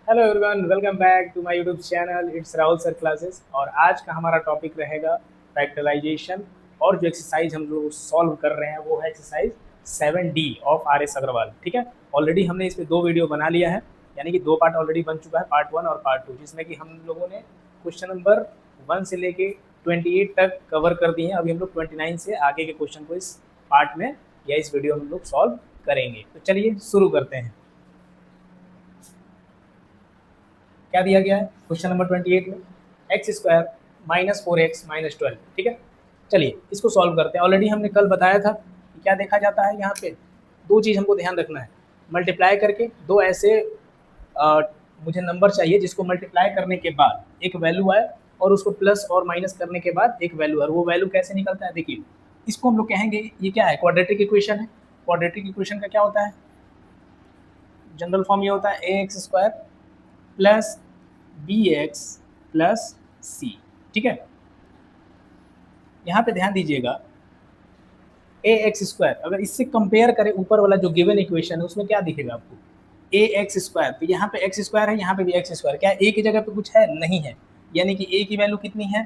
Hello everyone, welcome back to my YouTube channel. It's Rahul sir classes. और आज का हमारा टॉपिक रहेगा फैक्टराइजेशन। और जो एक्सरसाइज हम लोग सॉल्व कर रहे हैं वो है exercise 7D of RS Agarwal. ठीक है, ऑलरेडी हमने इस पे दो वीडियो बना लिया है, यानी कि दो पार्ट ऑलरेडी बन चुका है, पार्ट 1 और पार्ट 2, जिसमें कि हम लोगों ने क्वेश्चन नंबर 1 से लेके 28 तक कवर कर दिए हैं। अभी हम लोग 29 से आगे के क्वेश्चन को इस पार्ट में या इस वीडियो में हम लोग सॉल्व करेंगे। तो चलिए शुरू करते हैं। क्या दिया गया है क्वेश्चन नंबर 28 में? X square minus 4x-12। ठीक है, चलिए इसको सॉल्व करते हैं। ऑलरेडी हमने कल बताया था कि क्या देखा जाता है यहाँ पे। दो चीज़ हमको ध्यान रखना है, मल्टीप्लाई करके दो ऐसे अ, मुझे नंबर चाहिए जिसको मल्टीप्लाई करने के बाद एक वैल्यू आए और उसको प्लस और माइनस करने के बाद एक वैल्यू आए। वो वैल्यू कैसे निकलता है देखिए, इसको हम लोग कहेंगे ये क्या है, क्वाड्रेटिक इक्वेशन है। क्वाड्रेटिक इक्वेशन का क्या होता है, जनरल फॉर्म ये होता है A X square plus B X plus C. ठीक है, यहाँ पे ध्यान दीजिएगा, ए एक्स स्क्वायर अगर इससे कंपेयर करें ऊपर वाला जो गिवन इक्वेशन है उसमें क्या दिखेगा आपको, ए एक्स स्क्वायर। तो यहाँ पे एक्स स्क्वायर है, यहाँ पे भी एक्स स्क्वायर। क्या ए की जगह पे कुछ है? नहीं है, यानी कि ए की वैल्यू कितनी है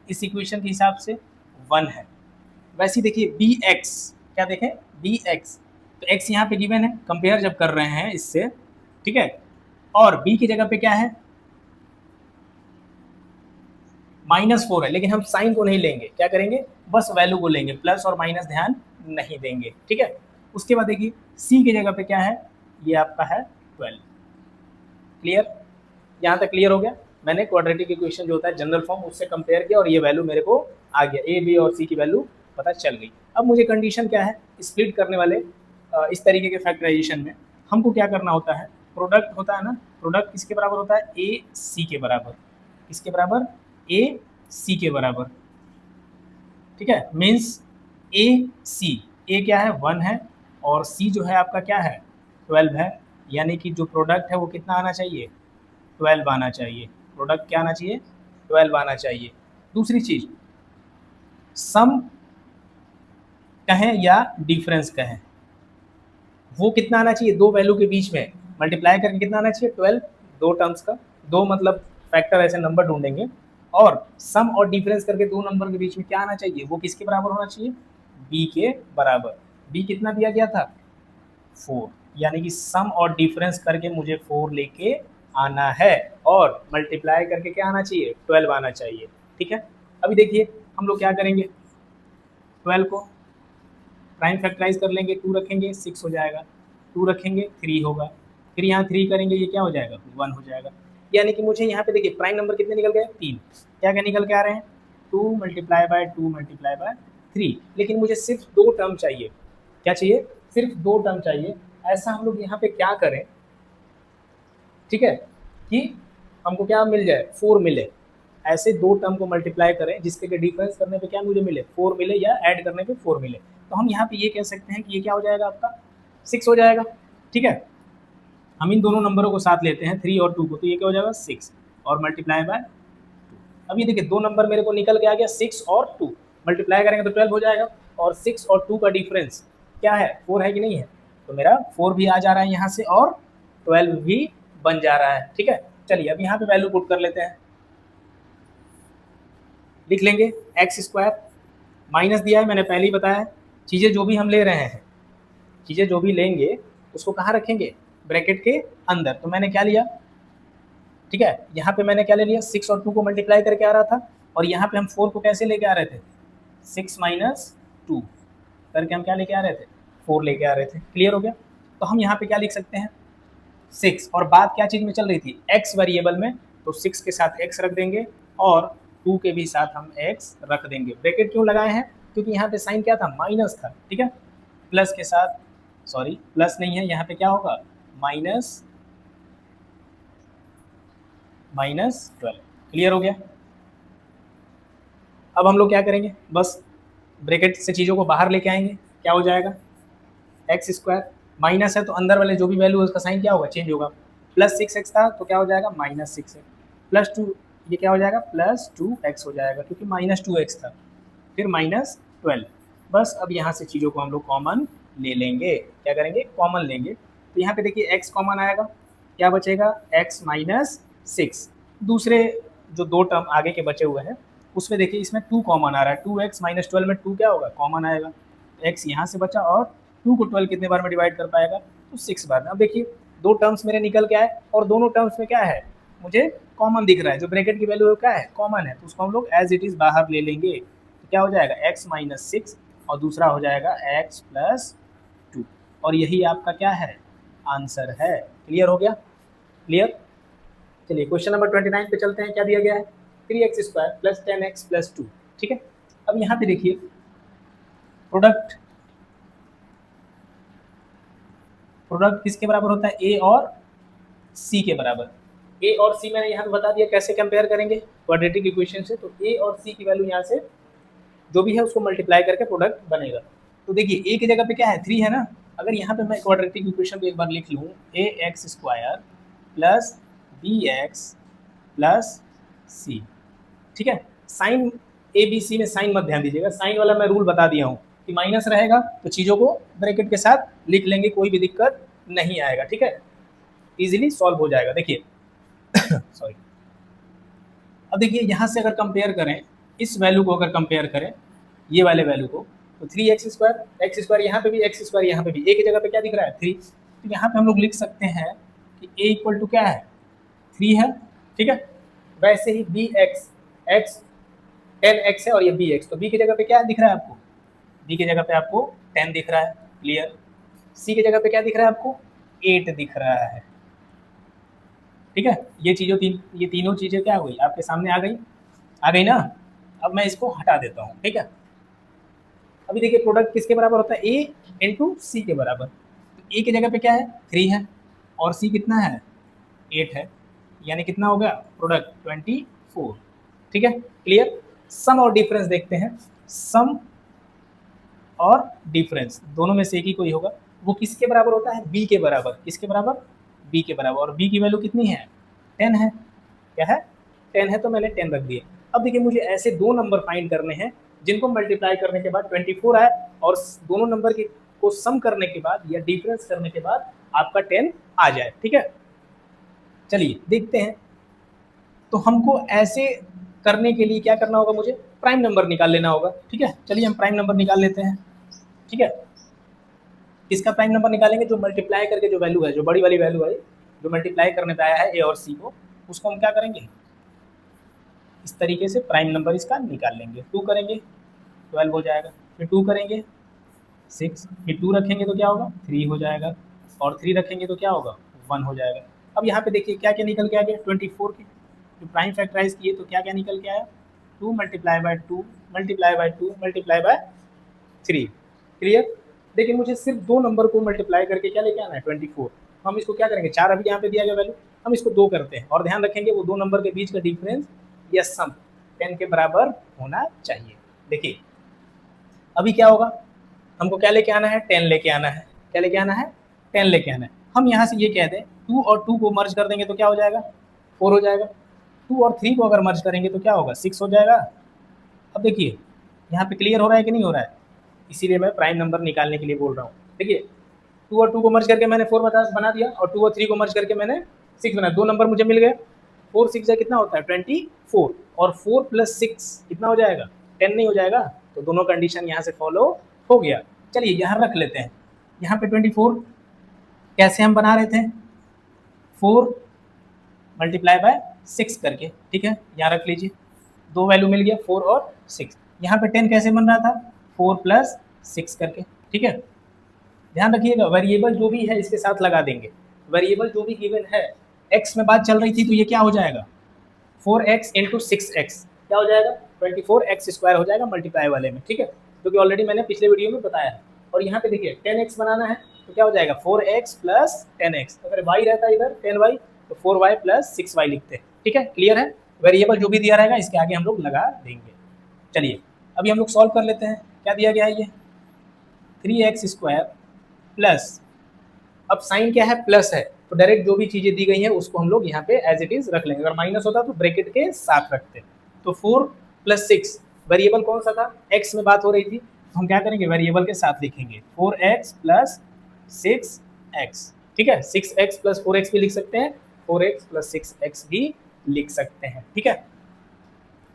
इस इक्वेशन के हिसाब से? 1 है। वैसे ही देखिए बी एक्स, क्या देखें बी एक्स, तो एक्स यहाँ पे गिवन है, कंपेयर जब कर रहे हैं इससे, ठीक है, और बी की जगह पे क्या है, -4 है, लेकिन हम साइन को नहीं लेंगे, क्या करेंगे, बस वैल्यू को लेंगे, प्लस और माइनस ध्यान नहीं देंगे। ठीक है, उसके बाद देखिए सी की जगह पे क्या है, ये आपका है 12। क्लियर, यहाँ तक क्लियर हो गया। मैंने क्वाड्रेटिक इक्वेशन जो होता है जनरल फॉर्म उससे कंपेयर किया और ये वैल्यू मेरे को आ गया, ए बी और सी की वैल्यू पता चल गई। अब मुझे कंडीशन क्या है, स्प्लिट करने वाले इस तरीके के फैक्टराइजेशन में हमको क्या करना होता है, प्रोडक्ट होता है ना, प्रोडक्ट किसके बराबर होता है, ए सी के बराबर। किसके बराबर? ए सी के बराबर। ठीक है, मीन्स ए सी, ए क्या है 1 है और सी जो है आपका क्या है 12 है, यानी कि जो प्रोडक्ट है वो कितना आना चाहिए, 12 आना चाहिए। प्रोडक्ट क्या आना चाहिए, 12 आना चाहिए। दूसरी चीज, सम कहें या डिफरेंस कहें, वो कितना आना चाहिए, दो वैल्यू के बीच में मल्टीप्लाई करके कितना आना चाहिए 12। दो टर्म्स का, दो मतलब फैक्टर ऐसे नंबर ढूंढेंगे और सम और डिफरेंस करके दो नंबर के बीच में क्या आना चाहिए, वो किसके बराबर होना चाहिए, बी के बराबर। बी कितना दिया गया था 4, यानी कि सम और डिफरेंस करके मुझे 4 लेके आना है और मल्टीप्लाई करके क्या आना चाहिए 12 आना चाहिए। ठीक है, अभी देखिए हम लोग क्या करेंगे, 12 को प्राइम फैक्टराइज कर लेंगे, 2 रखेंगे 6 हो जाएगा, 2 रखेंगे 3 होगा, फिर यहाँ 3 करेंगे ये क्या हो जाएगा 1 हो जाएगा। यानी कि मुझे यहाँ पे देखिए प्राइम नंबर कितने निकल गए 3, क्या क्या निकल के आ रहे हैं 2 मल्टीप्लाई बाय 2 मल्टीप्लाई बाय 3, लेकिन मुझे सिर्फ दो टर्म चाहिए। क्या चाहिए, सिर्फ दो टर्म चाहिए। ऐसा हम लोग यहाँ पे क्या करें, ठीक है, कि हमको क्या मिल जाए 4 मिले। ऐसे दो टर्म को मल्टीप्लाई करें जिसके कि डिफरेंस करने पे क्या मुझे मिले 4 मिले या ऐड करने पे 4 मिले। तो हम यहाँ पे ये कह सकते हैं कि ये क्या हो जाएगा आपका 6 हो जाएगा। ठीक है, हम इन दोनों नंबरों को साथ लेते हैं 3 और 2 को, तो ये क्या हो जाएगा 6 और मल्टीप्लाई बाय 2। अब ये देखिए दो नंबर मेरे को निकल के आ गया 6 और 2, मल्टीप्लाई करेंगे तो 12 हो जाएगा और 6 और 2 का डिफरेंस क्या है 4 है कि नहीं है, तो मेरा 4 भी आ जा रहा है यहाँ से और 12 भी बन जा रहा है। ठीक है, चलिए अब यहाँ पे वैल्यू पुट कर लेते हैं, लिख लेंगे एक्स स्क्वायर, माइनस दिया है मैंने पहले ही बताया है, चीज़ें जो भी हम ले रहे हैं, चीज़ें जो भी लेंगे उसको कहाँ रखेंगे, ब्रैकेट के अंदर। तो मैंने क्या लिया, ठीक है, यहाँ पे मैंने क्या ले लिया 6 और 2 को मल्टीप्लाई करके आ रहा था और यहाँ पे हम 4 को कैसे लेके आ रहे थे, 6 माइनस 2 करके हम क्या लेके आ रहे थे 4 लेके आ रहे थे। क्लियर हो गया। तो हम यहाँ पे क्या लिख सकते हैं 6, और बात क्या चीज़ में चल रही थी, एक्स वेरिएबल में, तो 6 के साथ एक्स रख देंगे और 2 के भी साथ हम एक्स रख देंगे। ब्रैकेट क्यों लगाए हैं, क्योंकि यहाँ पे साइन क्या था माइनस था। ठीक है, प्लस के साथ, सॉरी प्लस नहीं है, यहाँ पे क्या होगा माइनस -12। क्लियर हो गया। अब हम लोग क्या करेंगे, बस ब्रैकेट से चीज़ों को बाहर लेके आएंगे, क्या हो जाएगा एक्स स्क्वायर, माइनस है तो अंदर वाले जो भी वैल्यू है उसका साइन क्या होगा चेंज होगा। प्लस 6x था तो क्या हो जाएगा -6x, प्लस 2 ये क्या हो जाएगा +2x हो जाएगा क्योंकि -2x था, फिर -12। बस अब यहाँ से चीज़ों को हम लोग कॉमन ले लेंगे, क्या करेंगे कॉमन लेंगे। तो यहाँ पे देखिए x कॉमन आएगा, क्या बचेगा, x माइनस 6। दूसरे जो दो टर्म आगे के बचे हुए हैं उसमें देखिए इसमें 2 कॉमन आ रहा है, 2x माइनस 12 में 2 क्या होगा, कॉमन आएगा, x यहाँ से बचा और 2 को 12 कितने बार में डिवाइड कर पाएगा, तो 6 बार में। अब देखिए दो टर्म्स मेरे निकल के आए और दोनों टर्म्स में क्या है, मुझे कॉमन दिख रहा है, जो ब्रैकेट की वैल्यू है क्या है, कॉमन है, तो उसको हम लोग एज इट इज़ बाहर ले लेंगे। तो क्या हो जाएगा, x माइनस 6 और दूसरा हो जाएगा x प्लस 2, और यही आपका क्या है, आंसर है। क्लियर हो गया, क्लियर। चलिए क्वेश्चन नंबर 29 पे चलते हैं। क्या दिया गया है, 3x square plus 10x plus 2। ठीक है, अब यहाँ पे देखिए प्रोडक्ट किसके बराबर होता है, a और c के बराबर। a और c मैंने यहाँ पे बता दिया कैसे कंपेयर करेंगे क्वाड्रेटिक इक्वेशन से। तो a और c की वैल्यू यहाँ से जो भी है उसको मल्टीप्लाई करके प्रोडक्ट बनेगा। तो देखिए a की जगह पे क्या है, 3 है ना। अगर यहाँ पे मैं क्वाड्रेटिक इक्वेशन को एक बार लिख लूँ, ax square plus bx plus c। ठीक है, साइन ए बी सी में साइन मत ध्यान दीजिएगा, साइन वाला मैं रूल बता दिया हूँ कि माइनस रहेगा तो चीज़ों को ब्रैकेट के साथ लिख लेंगे, कोई भी दिक्कत नहीं आएगा। ठीक है, इजीली सॉल्व हो जाएगा। देखिए सॉरी, अब देखिए यहाँ से अगर कंपेयर करें, इस वैल्यू को अगर कंपेयर करें ये वाले वैल्यू को, तो 3x स्क्वायर यहाँ पे भी x स्क्वायर यहाँ पे भी, a की जगह पे क्या दिख रहा है, 3। तो यहाँ पे हम लोग लिख सकते हैं कि a इक्वल टू क्या है, 3 है। ठीक है, वैसे ही bx, x 10x है और ये bx, तो b की जगह पे क्या दिख रहा है आपको, b की जगह पे आपको 10 दिख रहा है। क्लियर। c की जगह पे क्या दिख रहा है आपको, 8 दिख रहा है। ठीक है, ये तीनों चीज़ें क्या हो गई, आपके सामने आ गई ना। अब मैं इसको हटा देता हूँ। ठीक है, अभी देखिए प्रोडक्ट किसके बराबर होता है, a इंटू सी के बराबर। तो a की जगह पे क्या है, 3 है और c कितना है, 8 है, यानी कितना हो गया प्रोडक्ट 24। ठीक है, क्लियर। सम और डिफरेंस देखते हैं। सम और डिफरेंस दोनों में से एक ही कोई होगा, वो किसके बराबर होता है, b के बराबर। किसके बराबर, b के बराबर, और b की वैल्यू कितनी है, 10 है। क्या है, 10 है, तो मैंने 10 रख दिया। अब देखिए मुझे ऐसे दो नंबर फाइंड करने हैं जिनको मल्टीप्लाई करने के बाद 24 आए और दोनों नंबर के को सम करने के बाद या डिफरेंस करने के बाद आपका 10 आ जाए। ठीक है, चलिए देखते हैं। तो हमको ऐसे करने के लिए क्या करना होगा, मुझे प्राइम नंबर निकाल लेना होगा। ठीक है, चलिए हम प्राइम नंबर निकाल लेते हैं। ठीक है, किसका प्राइम नंबर निकालेंगे, जो मल्टीप्लाई करके जो वैल्यू है, जो बड़ी वाली वैल्यू है जो मल्टीप्लाई करने पे आया है ए और सी को, उसको हम क्या करेंगे, इस तरीके से प्राइम नंबर इसका निकाल लेंगे। 2 करेंगे 12 हो जाएगा, फिर 2 करेंगे 6, फिर 2 रखेंगे तो क्या होगा 3 हो जाएगा, और 3 रखेंगे तो क्या होगा 1 हो जाएगा। अब यहाँ पे देखिए क्या क्या निकल के आ गया, 24 के जो प्राइम फैक्टराइज किए तो क्या क्या निकल के आया, 2 multiply by 2 multiply by 2 multiply by 3। Clear. देखिए मुझे सिर्फ दो नंबर को मल्टीप्लाई करके क्या लेके आना है, 24। हम इसको क्या करेंगे, 4 अभी यहाँ पे दिया गया वैल्यू, हम इसको 2 करते हैं और ध्यान रखेंगे वो दो नंबर के बीच का डिफरेंस या सम 10 के बराबर होना चाहिए। देखिए अभी क्या होगा, हमको क्या लेके आना है, 10 लेके आना है। क्या लेके आना है, 10 लेके आना है। हम यहाँ से ये कह दें 2 और 2 को मर्ज कर देंगे तो क्या हो जाएगा, 4 हो जाएगा। 2 और 3 को अगर मर्ज करेंगे तो क्या होगा, 6 हो जाएगा। अब देखिए यहाँ पे क्लियर हो रहा है कि नहीं हो रहा है, इसीलिए मैं प्राइम नंबर निकालने के लिए बोल रहा हूँ। देखिए 2 और 2 को मर्ज करके मैंने 4 बना दिया और 2 और 3 को मर्ज करके मैंने 6 बना, दो नंबर मुझे मिल गए। 4 6 जा कितना होता है 24, और 4 प्लस 6 कितना हो जाएगा 10 नहीं हो जाएगा, तो दोनों कंडीशन यहाँ से फॉलो हो गया। चलिए यहाँ रख लेते हैं, यहाँ पे 24 कैसे हम बना रहे थे, 4 मल्टीप्लाई बाय 6 करके। ठीक है, यहाँ रख लीजिए, दो वैल्यू मिल गया 4 और 6। यहाँ पे 10 कैसे बन रहा था, 4 प्लस 6 करके। ठीक है, ध्यान रखिएगा वेरिएबल जो भी है इसके साथ लगा देंगे। वेरिएबल जो भी गिवन है, x में बात चल रही थी तो ये क्या हो जाएगा 4x इंटू 6x, क्या हो जाएगा 24x स्क्वायर हो जाएगा मल्टीप्लाई वाले में। ठीक है, क्योंकि ऑलरेडी मैंने पिछले वीडियो में बताया है। और यहाँ पे देखिए 10x बनाना है तो क्या हो जाएगा 4x प्लस 10x, अगर y रहता है इधर 10y तो 4y प्लस 6y लिखते हैं। ठीक है, क्लियर है। वेरिएबल जो भी दिया रहेगा इसके आगे हम लोग लगा देंगे। चलिए अभी हम लोग सॉल्व कर लेते हैं। क्या दिया गया है, ये 3x स्क्वायर प्लस, अब साइन क्या है प्लस है तो डायरेक्ट जो भी चीज़ें दी गई हैं उसको हम लोग यहाँ पे एज इट इज रख लेंगे। अगर माइनस होता तो ब्रैकेट के साथ रखते। तो 4 प्लस 6 वेरिएबल कौन सा था, x में बात हो रही थी तो हम क्या करेंगे वेरिएबल के साथ लिखेंगे 4x प्लस 6x। ठीक है, 6x प्लस 4x भी लिख सकते हैं, 4x प्लस 6x भी लिख सकते हैं, ठीक है।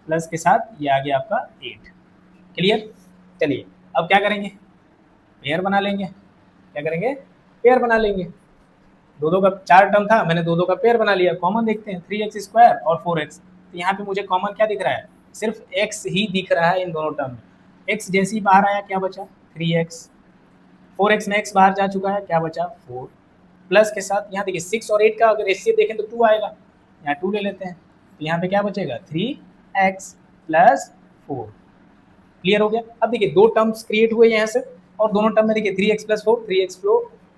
प्लस के साथ ये आ गया आपका 8। क्लियर। चलिए अब क्या करेंगे, पेयर बना लेंगे। क्या करेंगे, पेयर बना लेंगे। दो दो का 4 टर्म था, मैंने दो दो का पेयर बना लिया। कॉमन देखते हैं, 3x स्क्वायर और 4x। तो यहाँ पे मुझे कॉमन क्या दिख रहा है, सिर्फ x ही दिख रहा है इन दोनों टर्म में। x जैसे ही बाहर आया क्या बचा, 3x। 4x में x बाहर जा चुका है, क्या बचा 4। प्लस के साथ यहाँ देखिए 6 और 8 का अगर एचसीएफ देखें तो 2 आएगा, यहाँ 2 ले लेते हैं, तो यहाँ पे क्या बचेगा 3x प्लस 4। क्लियर हो गया। अब देखिए दो टर्म्स क्रिएट हुए यहाँ से, और दोनों टर्म में देखिए 3x plus 4, 3x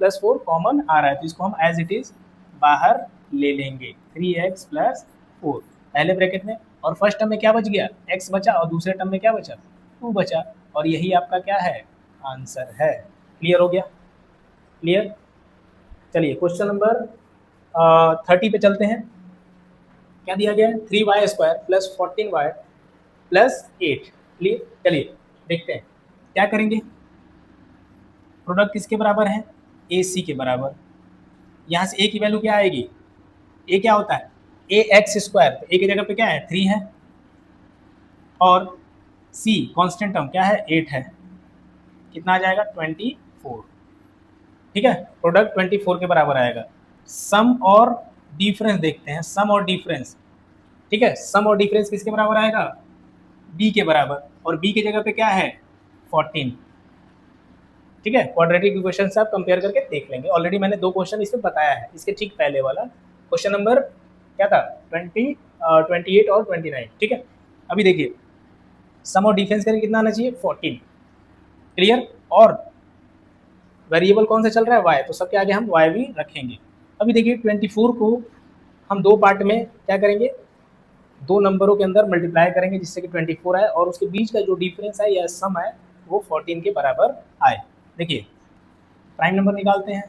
plus 4 common आ रहा है, तो इसको हम एज इट इज बाहर ले लेंगे, 3x प्लस 4 पहले ब्रैकेट में। और फर्स्ट टर्म में क्या बच गया, x बचा, और दूसरे टर्म में क्या बचा, 2 बचा, और यही आपका क्या है, आंसर है। क्लियर हो गया। क्लियर। चलिए क्वेश्चन नंबर 30 पे चलते हैं। क्या दिया गया है, 3y square plus 14y plus 8। Clear. चलिए देखते हैं क्या करेंगे। प्रोडक्ट किसके बराबर है, ए सी के बराबर। यहाँ से ए की वैल्यू क्या आएगी, ए क्या होता है, ए एक्स स्क्वायर, तो ए की जगह पे क्या है 3 है, और सी कांस्टेंट टर्म क्या है 8 है, कितना आ जाएगा 24। ठीक है, प्रोडक्ट 24 के बराबर आएगा। सम और डिफरेंस देखते हैं, सम और डिफरेंस। ठीक है, सम और डिफरेंस किसके बराबर आएगा, बी के बराबर, और बी की जगह पे क्या है 14। ठीक है, क्वाड्रेटिक इक्वेशन से आप कंपेयर करके देख लेंगे, ऑलरेडी मैंने 2 क्वेश्चन इसमें बताया है। इसके ठीक पहले वाला क्वेश्चन नंबर क्या था 28 और 29। ठीक है, अभी देखिए सम और डिफरेंस करके कितना आना चाहिए 14। क्लियर। और वेरिएबल कौन सा चल रहा है y, तो सबके आगे हम y भी रखेंगे। अभी देखिए 24 को हम 2 पार्ट में क्या करेंगे, 2 नंबरों के अंदर मल्टीप्लाई करेंगे जिससे कि 24 आए, और उसके बीच का जो डिफरेंस है या सम है वो 14 के बराबर आए। देखिए प्राइम नंबर निकालते हैं,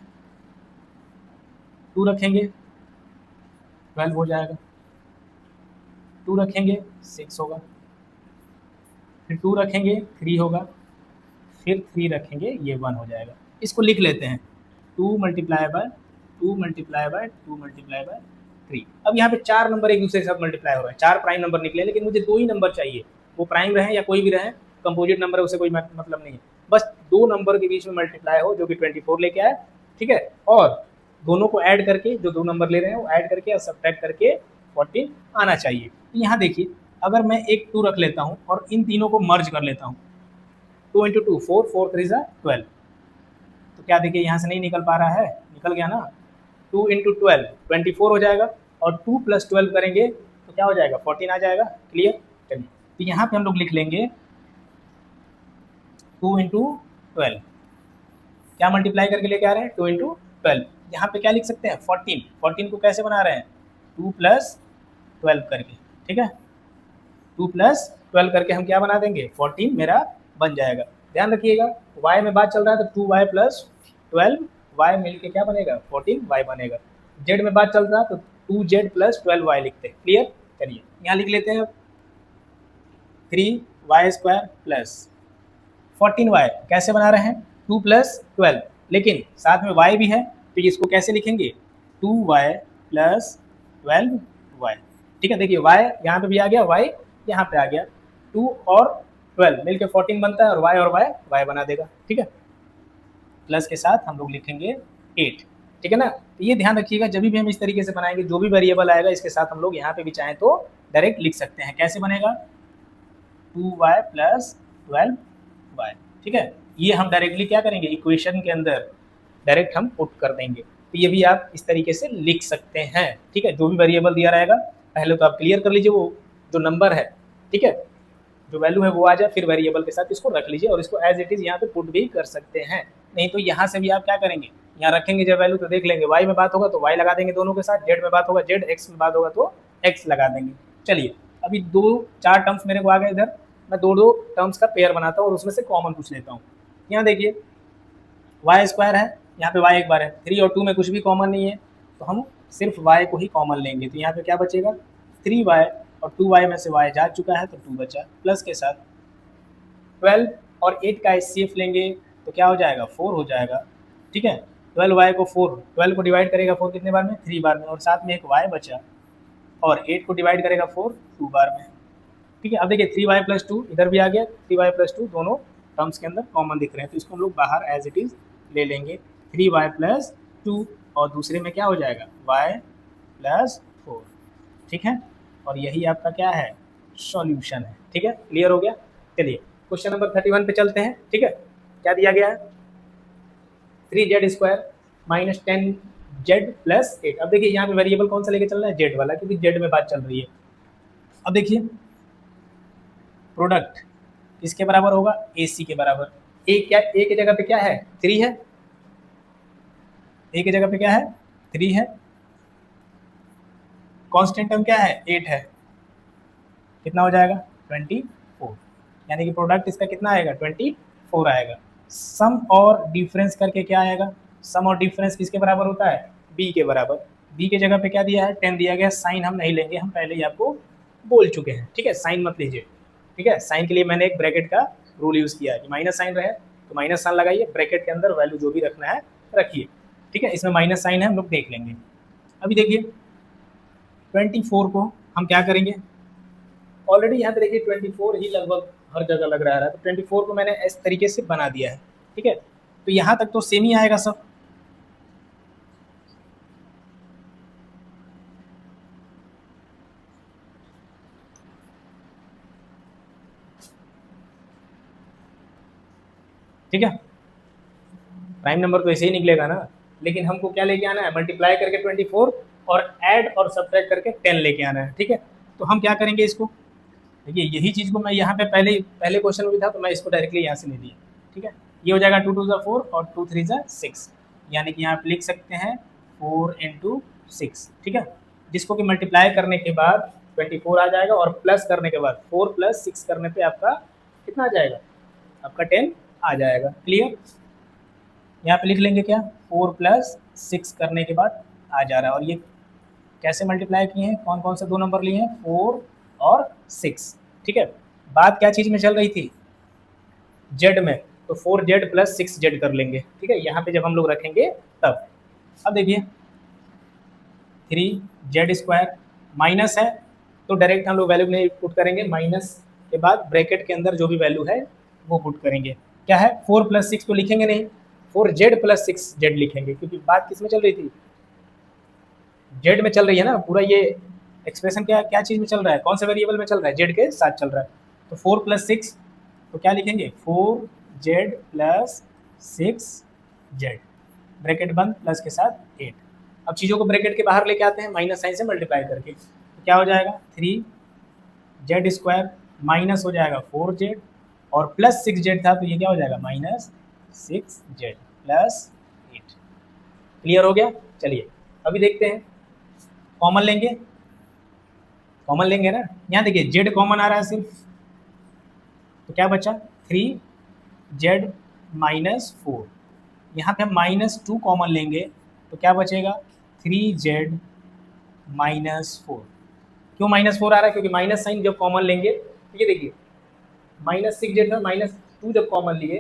2 रखेंगे 12 हो जाएगा, 2 रखेंगे 6 होगा, फिर 2 रखेंगे 3 होगा, फिर 3 रखेंगे ये 1 हो जाएगा। इसको लिख लेते हैं 2 multiply by 2 multiply by 2 multiply by 3। अब यहाँ पे 4 नंबर एक दूसरे के साथ मल्टीप्लाई हो रहा है, 4 प्राइम नंबर निकले, लेकिन मुझे 2 ही नंबर चाहिए, वो प्राइम रहे या कोई भी रहे, कंपोजिट नंबर है उसे कोई मतलब नहीं है, बस 2 नंबर के बीच में मल्टीप्लाई हो जो कि 24 लेके आए। ठीक है, और दोनों को ऐड करके, जो 2 नंबर ले रहे हैं वो ऐड करके और सब्ट्रैक्ट करके 14 आना चाहिए। तो यहाँ देखिए अगर मैं एक 2 रख लेता हूँ और इन तीनों को मर्ज कर लेता हूँ, 2 × 2 4, 4 3 12, तो क्या देखिए यहाँ से नहीं निकल पा रहा है, निकल गया ना, 2 × 12 24 हो जाएगा, और 2 + 12 करेंगे तो क्या हो जाएगा 14 आ जाएगा। क्लियर। चलिए तो यहाँ पे हम लोग लिख लेंगे 2 × 12, क्या मल्टीप्लाई करके लेके आ रहे हैं 2 × 12, यहाँ पे क्या लिख सकते हैं 14। 14 को कैसे बना रहे हैं 2 + 12 करके। ठीक है, 2 + 12 करके हम क्या बना देंगे 14 मेरा बन जाएगा। ध्यान रखिएगा y में बात चल रहा है तो 2y + 12 y मिलके क्या बनेगा 14y बनेगा। z में बात चल रहा है तो 2z + 12y लिखते हैं। क्लियर। चलिए यहाँ लिख लेते हैं 3y² + 14y, कैसे बना रहे हैं 2 + 12, लेकिन साथ में y भी है तो इसको कैसे लिखेंगे 2y + 12y। ठीक है, देखिए y यहाँ पे भी आ गया, y यहाँ पे आ गया, 2 और 12 मिलके 14 बनता है, और y बना देगा। ठीक है, प्लस के साथ हम लोग लिखेंगे 8। ठीक है ना, तो ये ध्यान रखिएगा जब भी हम इस तरीके से बनाएंगे, जो भी वेरिएबल आएगा इसके साथ हम लोग यहाँ पे भी चाहें तो डायरेक्ट लिख सकते हैं। कैसे बनेगा 2y + 12y। ठीक है, ये हम डायरेक्टली क्या करेंगे इक्वेशन के अंदर डायरेक्ट हम पुट कर देंगे, तो ये भी आप इस तरीके से लिख सकते हैं। ठीक है, जो भी वेरिएबल दिया रहेगा पहले तो आप क्लियर कर लीजिए वो जो नंबर है, ठीक है, जो वैल्यू है वो आ जाए, फिर वेरिएबल के साथ इसको रख लीजिए, और इसको एज इट इज़ यहाँ पे पुट भी कर सकते हैं। नहीं तो यहाँ से भी आप क्या करेंगे, यहाँ रखेंगे जब वैल्यू तो देख लेंगे y में बात होगा तो y लगा देंगे दोनों के साथ, z में बात होगा z, x में बात होगा तो x लगा देंगे। चलिए अभी 4 टर्म्स मेरे को आ गए, इधर मैं 2 टर्म्स का पेयर बनाता हूँ और उसमें से कॉमन पूछ लेता हूँ। यहाँ देखिए y² है, यहाँ पे y एक बार है, 3 और 2 में कुछ भी कॉमन नहीं है तो हम सिर्फ y को ही कॉमन लेंगे, तो यहाँ पे क्या बचेगा 3y, और 2y में से y जा चुका है तो 2 बचा, प्लस के साथ 12 और 8 का एचसीएफ लेंगे तो क्या हो जाएगा 4 हो जाएगा। ठीक है, 12y को 4, 12 को डिवाइड करेगा 4 कितने बार में, 3 बार में, और साथ में एक y बचा, और 8 को डिवाइड करेगा 4 2 बार में। ठीक है, अब देखिए 3y + 2 इधर भी आ गया, 3y + 2 दोनों टर्म्स के अंदर कॉमन दिख रहे हैं, तो इसको हम लोग बाहर एज इट इज ले लेंगे, 3y + 2, और दूसरे में क्या हो जाएगा, y + 4। ठीक है, और यही आपका क्या है, सॉल्यूशन है। ठीक है, क्लियर हो गया। चलिए क्वेश्चन नंबर 31 पे चलते हैं। ठीक है, क्या दिया गया है, 3z² - 10z + 8। अब देखिए यहाँ पे वेरिएबल कौन सा लेके चल रहा है, z वाला, क्योंकि z में बात चल रही है। अब देखिए प्रोडक्ट किसके बराबर होगा, AC के बराबर। ए क्या, ए की जगह पे क्या है, 3 है, ए की जगह पे क्या है, 3 है, कांस्टेंट टर्म क्या है, 8 है, कितना हो जाएगा, 24, यानी कि प्रोडक्ट इसका कितना आएगा, 24 आएगा। सम और डिफरेंस करके क्या आएगा, सम और डिफरेंस किसके बराबर होता है, बी के बराबर। बी के जगह पे क्या दिया है, 10 दिया गया, साइन हम नहीं लेंगे, हम पहले ही आपको बोल चुके हैं। ठीक है, साइन मत लीजिए। ठीक है, साइन के लिए मैंने एक ब्रैकेट का रूल यूज़ किया है कि माइनस साइन रहे तो माइनस साइन लगाइए, ब्रैकेट के अंदर वैल्यू जो भी रखना है रखिए। ठीक है, इसमें माइनस साइन है, हम लोग देख लेंगे। अभी देखिए 24 को हम क्या करेंगे, ऑलरेडी यहाँ पे देखिए 24 ही लगभग हर जगह लग रहा है, तो 24 को मैंने इस तरीके से बना दिया है। ठीक है, तो यहाँ तक तो सेम ही आएगा सब। ठीक है, प्राइम नंबर तो ऐसे ही निकलेगा ना, लेकिन हमको क्या लेके आना है, मल्टीप्लाई करके 24 और ऐड और सब्ट्रैक्ट करके 10 लेके आना है। ठीक है, तो हम क्या करेंगे इसको, देखिए यही चीज़ को मैं यहाँ पे पहले क्वेश्चन में भी था, तो मैं इसको डायरेक्टली यहाँ से ले लिया। ठीक है, ये हो जाएगा 2 2 4 और 2 3 6, यानी कि यहाँ पे लिख सकते हैं 4 × 6। ठीक है, जिसको कि मल्टीप्लाई करने के बाद 24 आ जाएगा, और प्लस करने के बाद 4 + 6 करने पे आपका कितना आ जाएगा, आपका 10 आ जाएगा। क्लियर, यहाँ पे लिख लेंगे क्या, 4 + 6 करने के बाद आ जा रहा है। और ये कैसे मल्टीप्लाई किए हैं, कौन कौन से दो नंबर लिए हैं, 4 और 6। ठीक है, बात क्या चीज़ में चल रही थी, जेड में, तो 4z + 6z कर लेंगे। ठीक है, यहाँ पे जब हम लोग रखेंगे तब। अब देखिए 3z² माइनस है, तो डायरेक्ट हम लोग वैल्यू नहीं पुट करेंगे, माइनस के बाद ब्रैकेट के अंदर जो भी वैल्यू है वो पुट करेंगे। क्या है, 4 + 6 तो लिखेंगे नहीं, 4z + 6z लिखेंगे, क्योंकि बात किस में चल रही थी, जेड में चल रही है ना। पूरा ये एक्सप्रेशन क्या क्या चीज़ में चल रहा है, कौन से वेरिएबल में चल रहा है, जेड के साथ चल रहा है। तो 4 + 6 तो क्या लिखेंगे, 4z + 6z, ब्रैकेट बंद, प्लस के साथ 8। अब चीज़ों को ब्रैकेट के बाहर लेके आते हैं, माइनस साइन से मल्टीप्लाई करके, तो क्या हो जाएगा, 3z² माइनस हो जाएगा 4z, और प्लस 6z था, तो ये क्या हो जाएगा, -6z + 8। क्लियर हो गया। चलिए अभी देखते हैं, कॉमन लेंगे, कॉमन लेंगे ना, यहाँ देखिए z कॉमन आ रहा है सिर्फ, तो क्या बचा, 3z - 4। यहाँ पे हम -2 कॉमन लेंगे, तो क्या बचेगा, 3z - 4। क्यों -4 आ रहा है, क्योंकि माइनस साइन जब कॉमन लेंगे, तो ये देखिए -6z था, -2 जब कॉमन लिए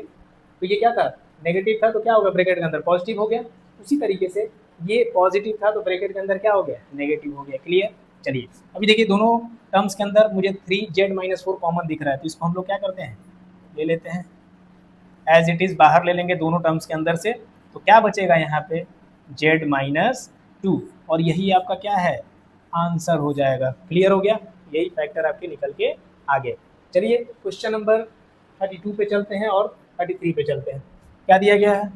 तो ये क्या था, नेगेटिव था, तो क्या होगा, ब्रैकेट के अंदर पॉजिटिव हो गया। उसी तरीके से ये पॉजिटिव था, तो ब्रैकेट के अंदर क्या हो गया, नेगेटिव हो गया। क्लियर। चलिए अभी देखिए दोनों टर्म्स के अंदर मुझे 3z - 4 कॉमन दिख रहा है, तो इसको हम लोग क्या करते हैं, ले लेते हैं एज इट इज़, बाहर ले लेंगे दोनों टर्म्स के अंदर से। तो क्या बचेगा यहाँ पे, z - 2, और यही आपका क्या है, आंसर हो जाएगा। क्लियर हो गया, यही फैक्टर आपके निकल के आ गए। चलिए क्वेश्चन नंबर 32 पे चलते हैं और 33 पे चलते हैं। क्या दिया गया है,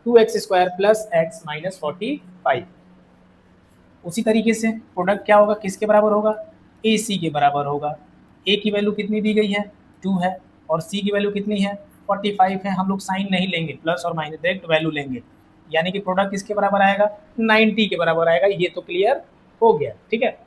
2x² + x - 45। उसी तरीके से प्रोडक्ट क्या होगा, किसके बराबर होगा, AC के बराबर होगा। A की वैल्यू कितनी दी गई है, 2 है, और C की वैल्यू कितनी है, 45 है। हम लोग साइन नहीं लेंगे, प्लस और माइनस डायरेक्ट वैल्यू लेंगे, यानी कि प्रोडक्ट किसके बराबर आएगा, 90 के बराबर आएगा। ये तो क्लियर हो गया। ठीक है,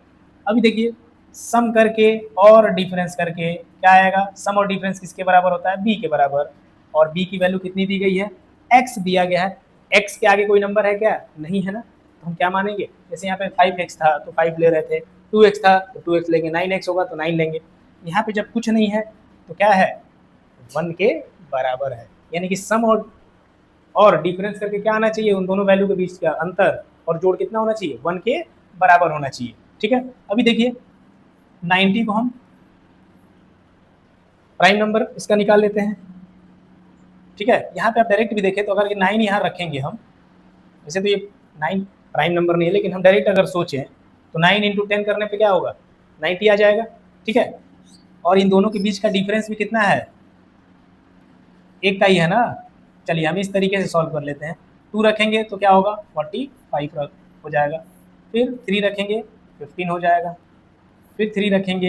अभी देखिए सम करके और डिफरेंस करके क्या आएगा, सम और डिफरेंस किसके बराबर होता है, B के बराबर, और B की वैल्यू कितनी दी गई है, x दिया गया है। x के आगे कोई नंबर है क्या, नहीं है ना, तो हम क्या मानेंगे, जैसे यहाँ पे 5x था तो 5 ले रहे थे, 2x था तो 2x लेंगे, 9x होगा तो 9 लेंगे। यहाँ पे जब कुछ नहीं है तो क्या है, 1 के बराबर है, यानी कि सम और और डिफरेंस करके क्या आना चाहिए, उन दोनों वैल्यू के बीच का अंतर, और जोड़ कितना होना चाहिए, 1 के बराबर होना चाहिए। ठीक है, अभी देखिए 90 को हम प्राइम नंबर इसका निकाल लेते हैं। ठीक है, यहाँ पे आप डायरेक्ट भी देखें तो अगर 9 यहाँ रखेंगे हम, वैसे तो ये 9 प्राइम नंबर नहीं है, लेकिन हम डायरेक्ट अगर सोचें तो 9 इंटू 10 करने पे क्या होगा, 90 आ जाएगा। ठीक है, और इन दोनों के बीच का डिफरेंस भी कितना है, एक का ही है ना। चलिए हम इस तरीके से सॉल्व कर लेते हैं। 2 रखेंगे तो क्या होगा, 45 हो जाएगा। फिर 3 रखेंगे 15 हो जाएगा। फिर 3 रखेंगे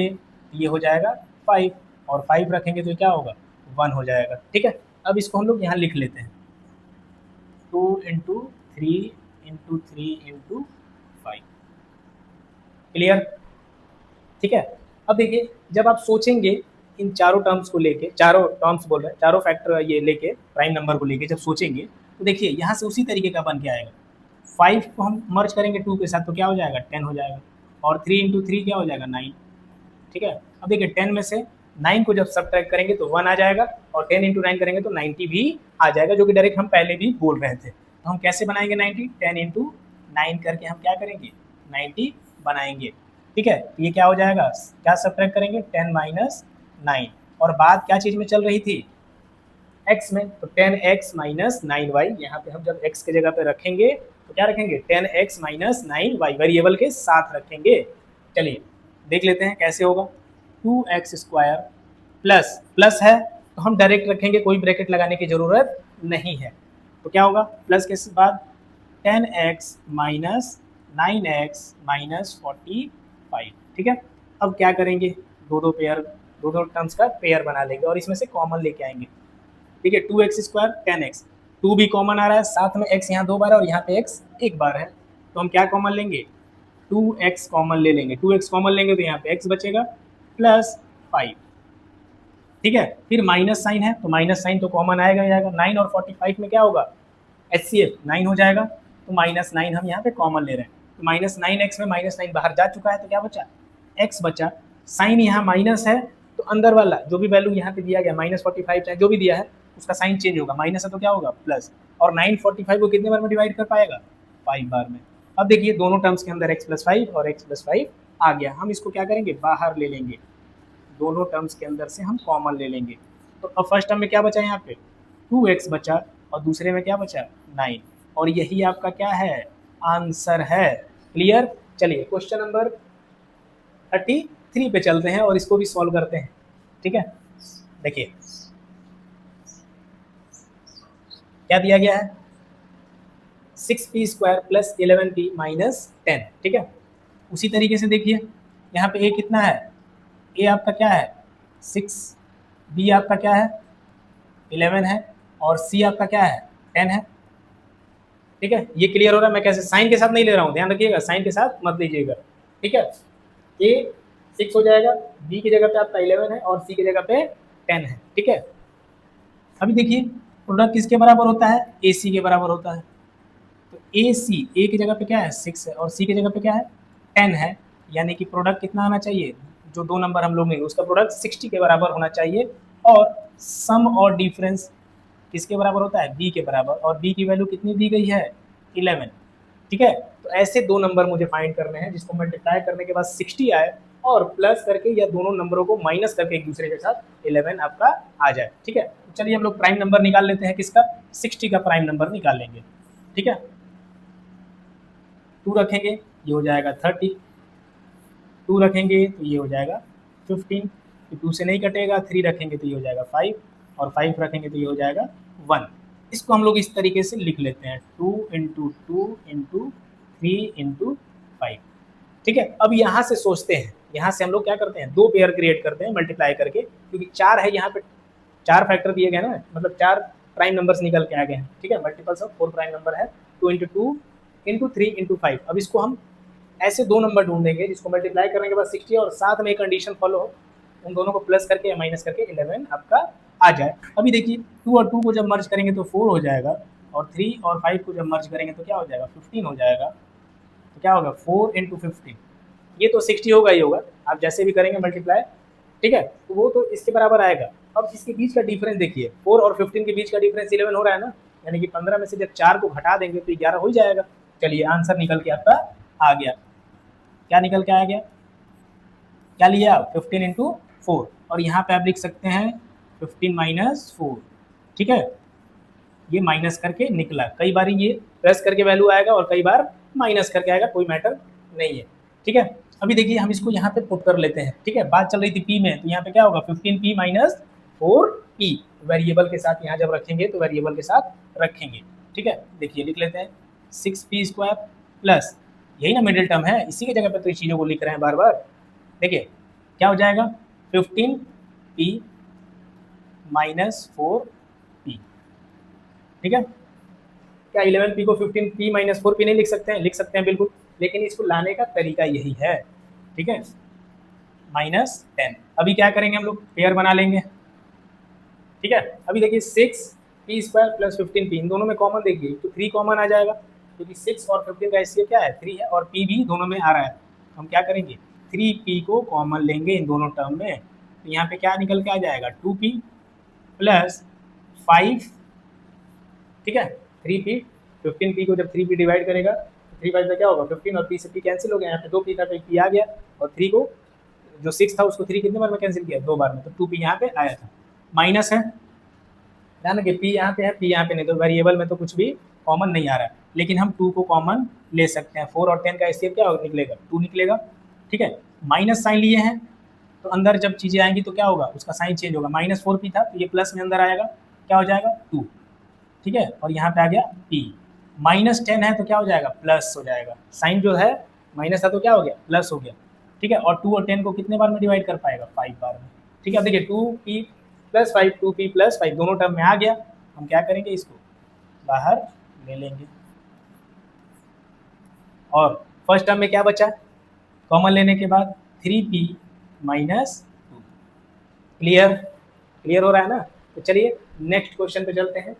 ये हो जाएगा 5, और 5 रखेंगे तो क्या होगा, 1 हो जाएगा। ठीक है, अब इसको हम लोग यहाँ लिख लेते हैं, 2 इंटू 3 इंटू 3 इंटू 5। क्लियर। ठीक है, अब देखिए जब आप सोचेंगे इन चारों टर्म्स को लेके, चारों टर्म्स बोल रहे हैं, चारों फैक्टर ये लेके प्राइम नंबर को लेके जब सोचेंगे तो देखिए यहाँ से उसी तरीके का बन के आएगा। 5 को हम मर्ज करेंगे 2 के साथ तो क्या हो जाएगा, 10 हो जाएगा, और 3 इंटू 3 क्या हो जाएगा, 9। ठीक है, अब देखिए 10 में से 9 को जब सब्ट्रैक्ट करेंगे तो 1 आ जाएगा, और 10 इंटू 9 करेंगे तो 90 भी आ जाएगा, जो कि डायरेक्ट हम पहले भी बोल रहे थे। तो हम कैसे बनाएंगे 90, 10 इंटू 9 करके हम क्या करेंगे, 90 बनाएंगे। ठीक है, ये क्या हो जाएगा, क्या सब्ट्रैक्ट करेंगे, 10 माइनस 9, और बात क्या चीज़ में चल रही थी, x में, तो 10x माइनस 9y, यहाँ पे हम जब x के जगह पे रखेंगे तो क्या रखेंगे, 10x माइनस 9y वेरिएबल के साथ रखेंगे। चलिए देख लेते हैं कैसे होगा। 2x स्क्वायर प्लस प्लस है तो हम डायरेक्ट रखेंगे, कोई ब्रैकेट लगाने की ज़रूरत नहीं है। तो क्या होगा, प्लस के बाद 10x माइनस 9x माइनस 45। ठीक है, अब क्या करेंगे, दो दो टर्म्स का पेयर बना लेंगे और इसमें से कॉमन लेके आएंगे। ठीक है, 2x स्क्वायर 10x, 2 भी कॉमन आ रहा है, साथ में x यहाँ 2 बार है और यहाँ पे x एक बार है, तो हम क्या कॉमन लेंगे, 2x कॉमन ले लेंगे। 2x कॉमन लेंगे तो यहाँ पे x बचेगा प्लस 5। ठीक है, फिर माइनस साइन है तो माइनस साइन तो कॉमन आएगा ही आएगा। 9 और 45 में क्या होगा, HCF 9 हो जाएगा, तो माइनस 9 हम यहाँ पे कॉमन ले रहे हैं, तो माइनस 9x में माइनस 9 बाहर जा चुका है तो क्या बचा, x बचा। साइन यहाँ माइनस है तो अंदर वाला जो भी वैल्यू यहाँ पे दिया गया -45 चाहे जो भी दिया है उसका साइन चेंज होगा, माइनस है तो क्या होगा प्लस, और 945 को कितने बार में डिवाइड कर पाएगा, 5 बार में। अब देखिए दोनों टर्म्स के अंदर x प्लस 5 और x प्लस 5 आ गया, हम इसको क्या करेंगे, बाहर ले लेंगे, दोनों टर्म्स के अंदर से हम कॉमन ले लेंगे। तो अब फर्स्ट टर्म में क्या बचा, यहाँ पे 2x बचा और दूसरे में क्या बचा, 9, और यही आपका क्या है, आंसर है। क्लियर। चलिए क्वेश्चन नंबर 33 पे चलते हैं और इसको भी सॉल्व करते हैं। ठीक है, देखिए क्या दिया गया है, 6p square plus 11p minus 10। ठीक है, उसी तरीके से देखिए यहाँ पे a कितना है, a आपका क्या है 6, b आपका क्या है 11 है, और c आपका क्या है 10 है। ठीक है, ये क्लियर हो रहा है, मैं कैसे साइन के साथ नहीं ले रहा हूँ, ध्यान रखिएगा, साइन के साथ मत लीजिएगा। ठीक है, a 6 हो जाएगा, b की जगह पे आपका 11 है और c की जगह पे 10 है। ठीक है, अभी देखिए प्रोडक्ट किसके बराबर होता है, AC के बराबर होता है, तो AC A की जगह पे क्या है 6 है और C की जगह पे क्या है 10 है, यानी कि प्रोडक्ट कितना आना चाहिए, जो 2 नंबर हम लोग लेंगे उसका प्रोडक्ट 60 के बराबर होना चाहिए, और सम और डिफरेंस किसके बराबर होता है, B के बराबर, और B की वैल्यू कितनी दी गई है 11। ठीक है, तो ऐसे 2 नंबर मुझे फाइंड करने हैं जिसको मल्टीप्लाई करने के बाद 60 आए और प्लस करके या दोनों नंबरों को माइनस करके एक दूसरे के साथ 11 आपका आ जाए। ठीक है, तो चलिए हम लोग प्राइम नंबर निकाल लेते हैं, किसका, 60 का प्राइम नंबर निकाल लेंगे। ठीक है, 2 रखेंगे ये हो जाएगा 30, 2 रखेंगे तो ये हो जाएगा 15, 2 से नहीं कटेगा, 3 रखेंगे तो ये हो जाएगा 5, और 5 रखेंगे तो ये हो जाएगा 1। इसको हम लोग इस तरीके से लिख लेते हैं, 2 इंटू 2 इंटू 3 इंटू 5। ठीक है, अब यहाँ से सोचते हैं, यहाँ से हम लोग क्या करते हैं, 2 पेयर क्रिएट करते हैं मल्टीप्लाई करके, क्योंकि 4 है यहाँ पे, 4 फैक्टर दिए गए ना, मतलब 4 प्राइम नंबर्स निकल के आ गए हैं। ठीक है, मल्टीपल्स ऑफ 4 प्राइम नंबर है, 2 इंटू 2 इंटू 3 इंटू 5। अब इसको हम ऐसे 2 नंबर ढूंढेंगे जिसको मल्टीप्लाई करने के बाद 60 और साथ में एक कंडीशन फॉलो हो, उन दोनों को प्लस करके या माइनस करके 11 आपका आ जाए। अभी देखिए 2 और 2 को जब मर्ज करेंगे तो 4 हो जाएगा, और 3 और 5 को जब मर्ज करेंगे तो क्या हो जाएगा 15 हो जाएगा, तो क्या होगा 4 इंटू 15, ये तो 60 होगा ही होगा, आप जैसे भी करेंगे मल्टीप्लाई। ठीक है, तो वो तो इसके बराबर आएगा। अब इसके बीच का डिफरेंस देखिए, 4 और 15 के बीच का डिफरेंस 11 हो रहा है ना, यानी कि 15 में से जब 4 को घटा देंगे तो 11 हो ही जाएगा। चलिए आंसर निकल के आपका आ गया। क्या निकल के आ गया? क्या लिया आप? 15 इंटू 4, और यहाँ पे आप लिख सकते हैं 15 माइनस 4। ठीक है, ये माइनस करके निकला। कई बार ये प्लस करके वैल्यू आएगा और कई बार माइनस करके आएगा, कोई मैटर नहीं है। ठीक है, अभी देखिए हम इसको यहाँ पे पुट कर लेते हैं। ठीक है, बात चल रही थी पी में, तो यहाँ पे क्या होगा 15p माइनस 4p, वेरिएबल के साथ यहाँ जब रखेंगे तो वेरिएबल के साथ रखेंगे। ठीक है, देखिए लिख लेते हैं 6p स्क्वायर प्लस, यही ना मिडिल टर्म है, इसी की जगह पे तो इस चीज़ों को लिख रहे हैं बार बार। देखिए क्या हो जाएगा 15p माइनस 4p। ठीक है, क्या 11p को 15p माइनस 4p नहीं लिख सकते हैं? लिख सकते हैं बिल्कुल, लेकिन इसको लाने का तरीका यही है। ठीक है, -10। अभी क्या करेंगे हम लोग, पेयर बना लेंगे। ठीक है, अभी देखिए 6p स्क्वायर प्लस 15p, इन दोनों में कॉमन देखिए तो 3 कॉमन आ जाएगा, क्योंकि 6 और 15 का एचसीएफ क्या है 3 है, और p भी दोनों में आ रहा है। हम क्या करेंगे 3p को कॉमन लेंगे इन दोनों टर्म में, तो यहाँ पे क्या निकल के आ जाएगा 2p प्लस 5। ठीक है, 3p, 15p को जब 3p डिवाइड करेगा तो 3 5 क्या होगा 15, और p से p कैंसिल हो गया, यहाँ पे 2p था तो 1p आ गया, और 3 को जो 6 था उसको 3 कितने बार में कैंसिल किया, 2 बार में, तो 2p यहाँ पे आया था। माइनस है, ध्यान रखिए p यहाँ पे है, p यहाँ पे नहीं, तो वेरिएबल में तो कुछ भी कॉमन नहीं आ रहा है, लेकिन हम 2 को कॉमन ले सकते हैं। 4 और 10 का एचसीएफ क्या निकलेगा 2 निकलेगा। ठीक है, माइनस साइन लिए हैं तो अंदर जब चीज़ें आएंगी तो क्या होगा, उसका साइन चेंज होगा। -4p था तो ये प्लस में अंदर आएगा, क्या हो जाएगा 2। ठीक है, और यहाँ पे आ गया p। -10 है तो क्या हो जाएगा प्लस हो जाएगा, साइन जो है माइनस था तो क्या हो गया प्लस हो गया। ठीक है, और 2 और 10 को कितने बार में डिवाइड कर पाएगा 5 बार में। ठीक है, अब देखिए 2p प्लस 5, 2p प्लस 5 दोनों टर्म में आ गया। हम क्या करेंगे, इसको बाहर ले लेंगे, और फर्स्ट टर्म में क्या बचा कॉमन लेने के बाद 3p माइनस 2। क्लियर? क्लियर हो रहा है ना? तो चलिए नेक्स्ट क्वेश्चन पे चलते हैं।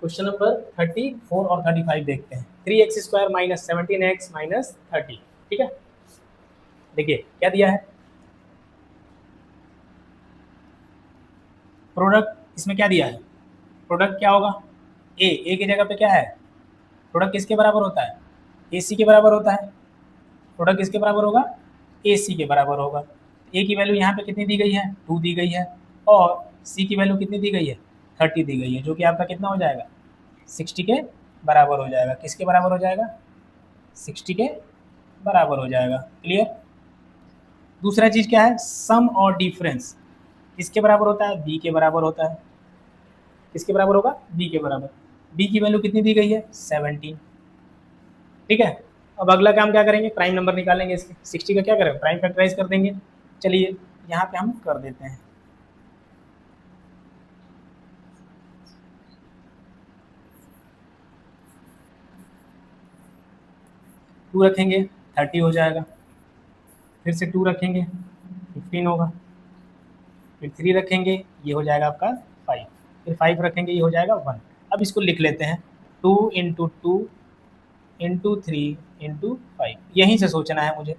क्वेश्चन नंबर 34 और 35 देखते हैं। 3x square minus 17x minus 30। ठीक है, देखिए क्या दिया है, प्रोडक्ट इसमें क्या दिया है, प्रोडक्ट क्या होगा ए की जगह पे क्या है, प्रोडक्ट किसके बराबर होता है AC के बराबर होता है। प्रोडक्ट किसके बराबर होगा AC के बराबर होगा। ए की वैल्यू यहाँ पे कितनी दी गई है 2 दी गई है, और C की वैल्यू कितनी दी गई है 30 दी गई है, जो कि आपका कितना हो जाएगा 60 के बराबर हो जाएगा। किसके बराबर हो जाएगा 60 के बराबर हो जाएगा। क्लियर? दूसरा चीज़ क्या है, सम और डिफरेंस किसके बराबर होता है, B के बराबर होता है। किसके बराबर होगा B के बराबर। B की वैल्यू कितनी दी गई है 17। ठीक है, अब अगला काम क्या करेंगे, प्राइम नंबर निकालेंगे इसके। 60 का क्या करेंगे प्राइम फैक्टराइज कर देंगे। चलिए यहाँ पे हम कर देते हैं, टू रखेंगे 30 हो जाएगा, फिर से 2 रखेंगे 15 होगा, फिर 3 रखेंगे ये हो जाएगा आपका 5, फिर 5 रखेंगे ये हो जाएगा 1। अब इसको लिख लेते हैं 2 इंटू 2 इंटू 3 इंटू 5, यहीं से सोचना है मुझे।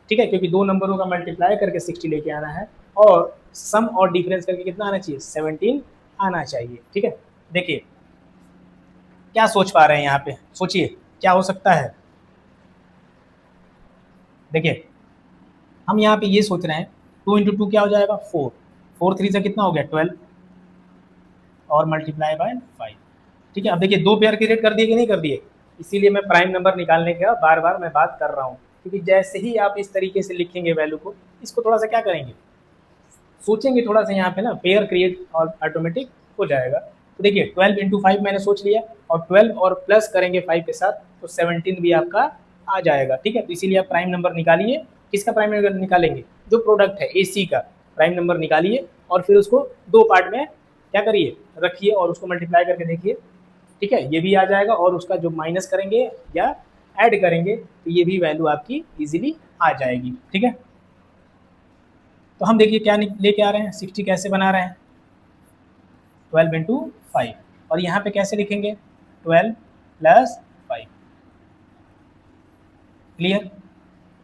ठीक है, क्योंकि दो नंबरों का मल्टीप्लाई करके 60 लेके आना है, और सम और डिफरेंस करके कितना आना चाहिए 17 आना चाहिए। ठीक है, देखिए क्या सोच पा रहे हैं यहाँ पे, सोचिए क्या हो सकता है। देखिए हम यहाँ पे ये सोच रहे हैं 2 इंटू 2 क्या हो जाएगा 4, 4 3 से कितना हो गया 12, और मल्टीप्लाई बाय 5। ठीक है, अब देखिए दो पेयर क्रिएट कर दिए कि नहीं कर दिए, इसीलिए मैं प्राइम नंबर निकालने का बार बार मैं बात कर रहा हूँ, क्योंकि जैसे ही आप इस तरीके से लिखेंगे वैल्यू को, इसको थोड़ा सा क्या करेंगे सोचेंगे थोड़ा सा, यहाँ पे ना पेयर क्रिएट और ऑटोमेटिक हो जाएगा। तो देखिए 12 इंटू 5 मैंने सोच लिया, और 12 और प्लस करेंगे 5 के साथ तो 17 भी आपका आ जाएगा। ठीक है, तो इसीलिए आप प्राइम नंबर निकालिए। किसका प्राइम नंबर निकालेंगे, जो प्रोडक्ट है AC का प्राइम नंबर निकालिए, और फिर उसको दो पार्ट में क्या करिए रखिए, और उसको मल्टीप्लाई करके देखिए। ठीक है, ये भी आ जाएगा, और उसका जो माइनस करेंगे या ऐड करेंगे तो ये भी वैल्यू आपकी इजीली आ जाएगी। ठीक है, तो हम देखिए क्या लेके आ रहे हैं, 60 कैसे बना रहे हैं 12 इंटू 5, और यहाँ पे कैसे लिखेंगे 12 प्लस 5। क्लियर?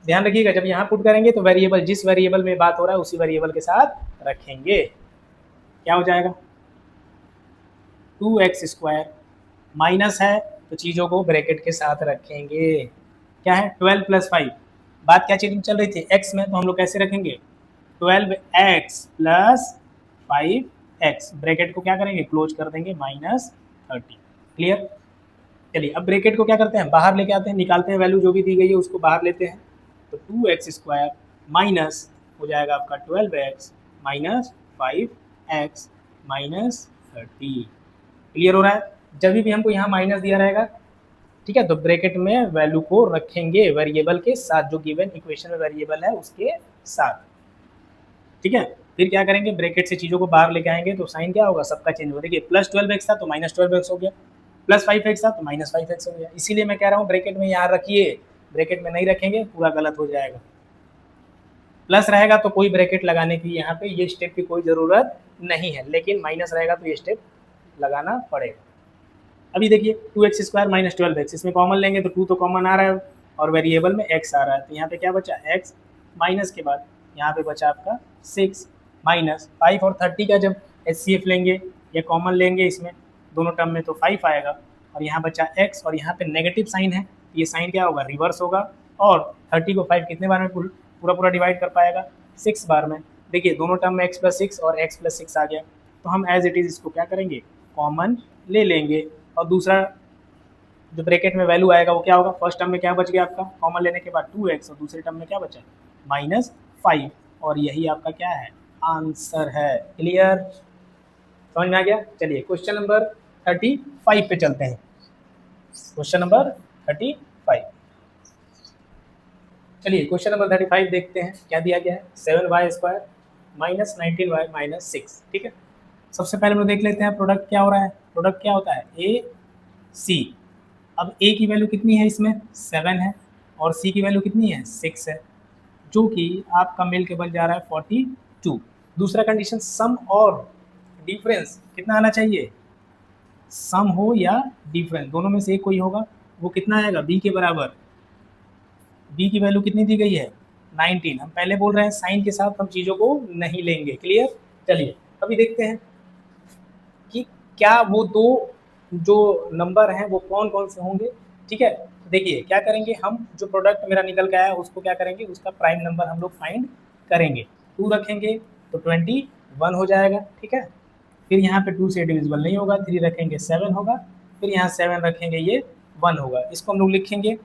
ध्यान रखिएगा जब यहाँ पुट करेंगे तो वेरिएबल, जिस वेरिएबल में बात हो रहा है उसी वेरिएबल के साथ रखेंगे। क्या हो जाएगा 2x² माइनस है तो चीज़ों को ब्रैकेट के साथ रखेंगे। क्या है 12 + 5, बात क्या चीज़ चल रही थी x में, तो हम लोग कैसे रखेंगे 12x + 5x, ब्रैकेट को क्या करेंगे क्लोज कर देंगे -30। क्लियर। चलिए अब ब्रैकेट को क्या करते हैं बाहर लेके आते हैं, निकालते हैं वैल्यू जो भी दी गई है उसको बाहर लेते हैं। तो 2x² माइनस हो जाएगा आपका 12x - 5x - 30। क्लियर हो रहा है। जब भी हमको यहाँ माइनस दिया रहेगा, ठीक है, तो ब्रैकेट में वैल्यू को रखेंगे वेरिएबल के साथ, जो गिवन इक्वेशन में वेरिएबल है उसके साथ। ठीक है, फिर क्या करेंगे ब्रैकेट से चीज़ों को बाहर लेके आएंगे तो साइन क्या होगा सबका चेंज होगा। देखिए +12x था तो -12x हो गया, +5x था तो -5x हो गया। इसीलिए मैं कह रहा हूँ ब्रैकेट में यहाँ रखिए, ब्रैकेट में नहीं रखेंगे पूरा गलत हो जाएगा। प्लस रहेगा तो कोई ब्रैकेट लगाने की यहाँ पे ये स्टेप की कोई ज़रूरत नहीं है, लेकिन माइनस रहेगा तो ये स्टेप लगाना पड़ेगा। अभी देखिए 2x² - 12x, इसमें कॉमन लेंगे तो 2 तो कॉमन आ रहा है और वेरिएबल में x आ रहा है, तो यहाँ पे क्या बचा x, माइनस के बाद यहाँ पे बचा आपका 6 माइनस 5 और 30 का जब HCF लेंगे या कॉमन लेंगे इसमें दोनों टर्म में तो 5 आएगा, और यहाँ बचा x और यहाँ पे नेगेटिव साइन है, ये साइन क्या होगा रिवर्स होगा, और 30 को 5 कितने बार में पूरा डिवाइड कर पाएगा 6 बार में। देखिए दोनों टर्म में x + 6 और x + 6 आ गया, तो हम एज इट इज़ इसको क्या करेंगे कॉमन ले लेंगे, और दूसरा जो ब्रैकेट में वैल्यू आएगा वो क्या होगा, फर्स्ट टर्म में क्या बच गया आपका कॉमन लेने के बाद 2x, और दूसरे टर्म में क्या बचा -5, और यही आपका क्या है आंसर है। क्लियर, समझ में आ गया। चलिए क्वेश्चन नंबर 35 पे चलते हैं। क्वेश्चन नंबर 35, चलिए क्वेश्चन नंबर 35 देखते हैं क्या दिया गया है। 7y² - 19y - 6। ठीक है, सबसे पहले हम लोग देख लेते हैं प्रोडक्ट क्या हो रहा है। प्रोडक्ट क्या होता है AC। अब A की वैल्यू कितनी है इसमें 7 है, और C की वैल्यू कितनी है 6 है, जो कि आपका मिल के बन जा रहा है 42। दूसरा कंडीशन सम और डिफरेंस कितना आना चाहिए, सम हो या डिफरेंस, दोनों में से एक कोई होगा, वो कितना आएगा B के बराबर। B की वैल्यू कितनी दी गई है 19। हम पहले बोल रहे हैं साइन के साथ हम चीज़ों को नहीं लेंगे। क्लियर। चलिए अभी देखते हैं कि क्या वो दो जो नंबर हैं वो कौन कौन से होंगे। ठीक है, देखिए क्या करेंगे हम, जो प्रोडक्ट मेरा निकल के आया उसको क्या करेंगे उसका प्राइम नंबर हम लोग फाइंड करेंगे। 2 रखेंगे तो 21 हो जाएगा। ठीक है, फिर यहाँ पे 2 से डिविजिबल नहीं होगा, 3 रखेंगे 7 होगा, फिर यहाँ 7 रखेंगे ये 1 होगा। इसको हम लोग लिखेंगे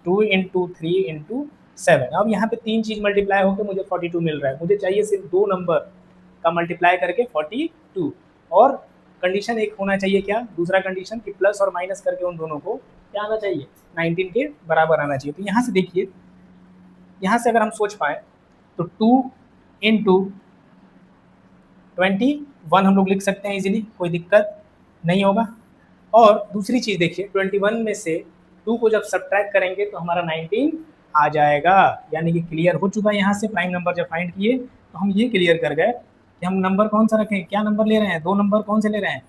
2 × 3 × 7। अब यहाँ पे 3 चीज़ मल्टीप्लाई होकर मुझे 42 मिल रहा है, मुझे चाहिए सिर्फ 2 नंबर का मल्टीप्लाई करके 42, और कंडीशन एक होना चाहिए क्या, दूसरा कंडीशन कि प्लस और माइनस करके उन दोनों को क्या आना चाहिए 19 के बराबर आना चाहिए। तो यहाँ से देखिए, यहाँ से अगर हम सोच पाए तो 2 × 21 हम लोग लिख सकते हैं इजीली, कोई दिक्कत नहीं होगा। और दूसरी चीज़ देखिए 21 में से 2 को जब सब्ट्रैक्ट करेंगे तो हमारा 19 आ जाएगा, यानी कि क्लियर हो चुका है। यहाँ से प्राइम नंबर जब फाइंड किए तो हम ये क्लियर कर गए कि हम नंबर कौन सा रखें, क्या नंबर ले रहे हैं, 2 नंबर कौन से ले रहे हैं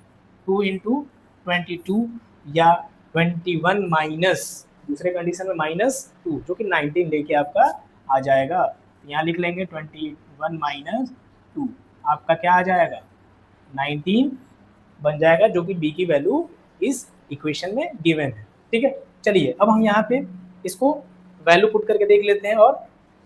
2 × 22 या 21 माइनस दूसरे कंडीशन में -2, जो कि 19 लेके आपका आ जाएगा। यहाँ लिख लेंगे 21 - 2, आपका क्या आ जाएगा 19 बन जाएगा, जो कि B की वैल्यू इस इक्वेशन में गिवन है। ठीक है, चलिए अब हम यहाँ पे इसको वैल्यू पुट करके देख लेते हैं और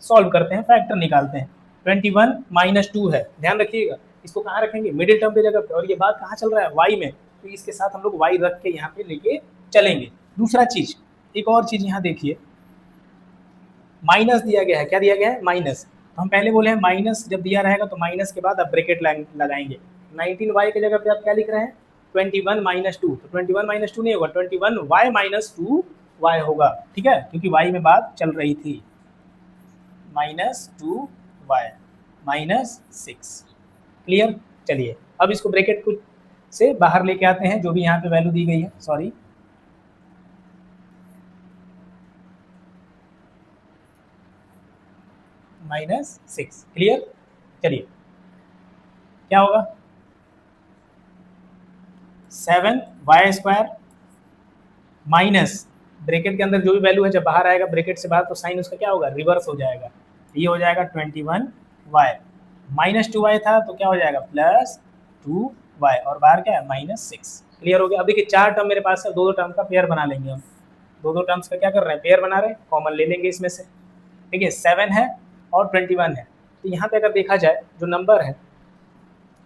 सॉल्व करते हैं, फैक्टर निकालते हैं। 21 - 2 है, ध्यान रखिएगा इसको कहाँ रखेंगे मिडिल टर्म पे जगह पे, और ये बात कहाँ चल रहा है y में, तो इसके साथ हम लोग y रख के यहाँ पे लेके चलेंगे। दूसरा चीज, एक और चीज यहाँ देखिए, माइनस दिया गया है, क्या दिया गया है माइनस, तो हम पहले बोले हैं माइनस जब दिया रहेगा तो माइनस के बाद आप ब्रैकेट लगाएंगे। 19y की जगह पे आप क्या लिख रहे हैं 21 - 2, तो 21 - 2 नहीं होगा 21y - 2y होगा। ठीक है, क्योंकि y में बात चल रही थी, -2y -6। क्लियर। चलिए अब इसको ब्रैकेट कुछ से बाहर लेके आते हैं, जो भी यहाँ पे वैल्यू दी गई है, सॉरी -6। क्लियर। चलिए क्या होगा 7y² माइनस ब्रैकेट के अंदर जो भी वैल्यू है जब बाहर आएगा ब्रैकेट से बाहर तो साइन उसका क्या होगा रिवर्स हो जाएगा, ये हो जाएगा 21y, -2y था तो क्या हो जाएगा +2y, वाई और बाहर क्या है -6। क्लियर हो गया। अब देखिए 4 टर्म मेरे पास है, दो टर्म का पेयर बना लेंगे हम। दो टर्म्स का क्या कर रहे हैं, पेयर बना रहे हैं, कॉमन ले लेंगे इसमें से। ठीक है, 7 है और 21 है। तो यहाँ पे अगर देखा जाए जो नंबर है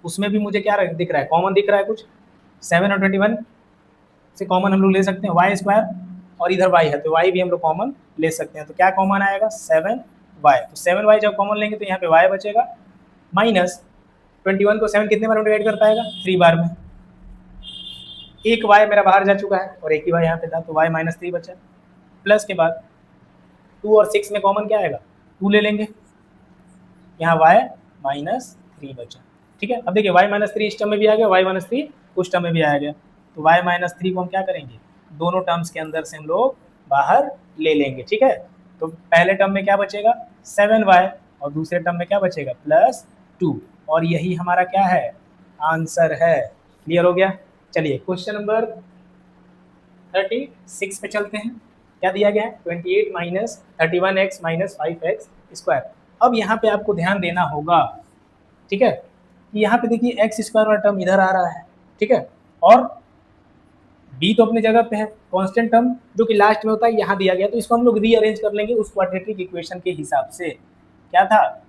उसमें भी मुझे क्या दिख रहा है, कॉमन दिख रहा है कुछ। 7 और 21 से कॉमन हम लोग ले सकते हैं वाई स्क्वायर, और इधर वाई है तो वाई भी हम लोग कॉमन ले सकते हैं। तो क्या कॉमन आएगा, 7y। तो 7y जब कॉमन लेंगे तो यहाँ पे y बचेगा, माइनस 21 को 7 कितने बार डिवाइड कर पाएगा, 3 बार में। एक y मेरा बाहर जा चुका है और एक ही y यहाँ पे था, तो y -3 बचा। प्लस के बाद 2 और 6 में कॉमन क्या आएगा, 2 ले लेंगे, यहाँ y -3 बचा। ठीक है, अब देखिए y -3 इस टर्म में भी आ गया, y -3 उस टर्म में भी आ गया। तो y -3 को हम क्या करेंगे, दोनों टर्म्स के अंदर से हम लोग बाहर ले लेंगे। ठीक है, तो पहले टर्म में क्या बचेगा 7y और दूसरे टर्म में क्या बचेगा +2, और यही हमारा क्या है, आंसर है। क्लियर हो गया। चलिए क्वेश्चन नंबर 36 पे चलते हैं। क्या दिया गया है, 28 - 31x - 5x²। अब यहाँ पे आपको ध्यान देना होगा, ठीक है, कि यहाँ पे देखिए x² वाला टर्म इधर आ रहा है, ठीक है, और b तो अपनी जगह पे है, कांस्टेंट टर्म जो कि लास्ट में होता है यहाँ दिया गया, तो इसको हम लोग रीअरेंज कर लेंगे उस क्वाड्रेटिक इक्वेशन के हिसाब से। क्या था,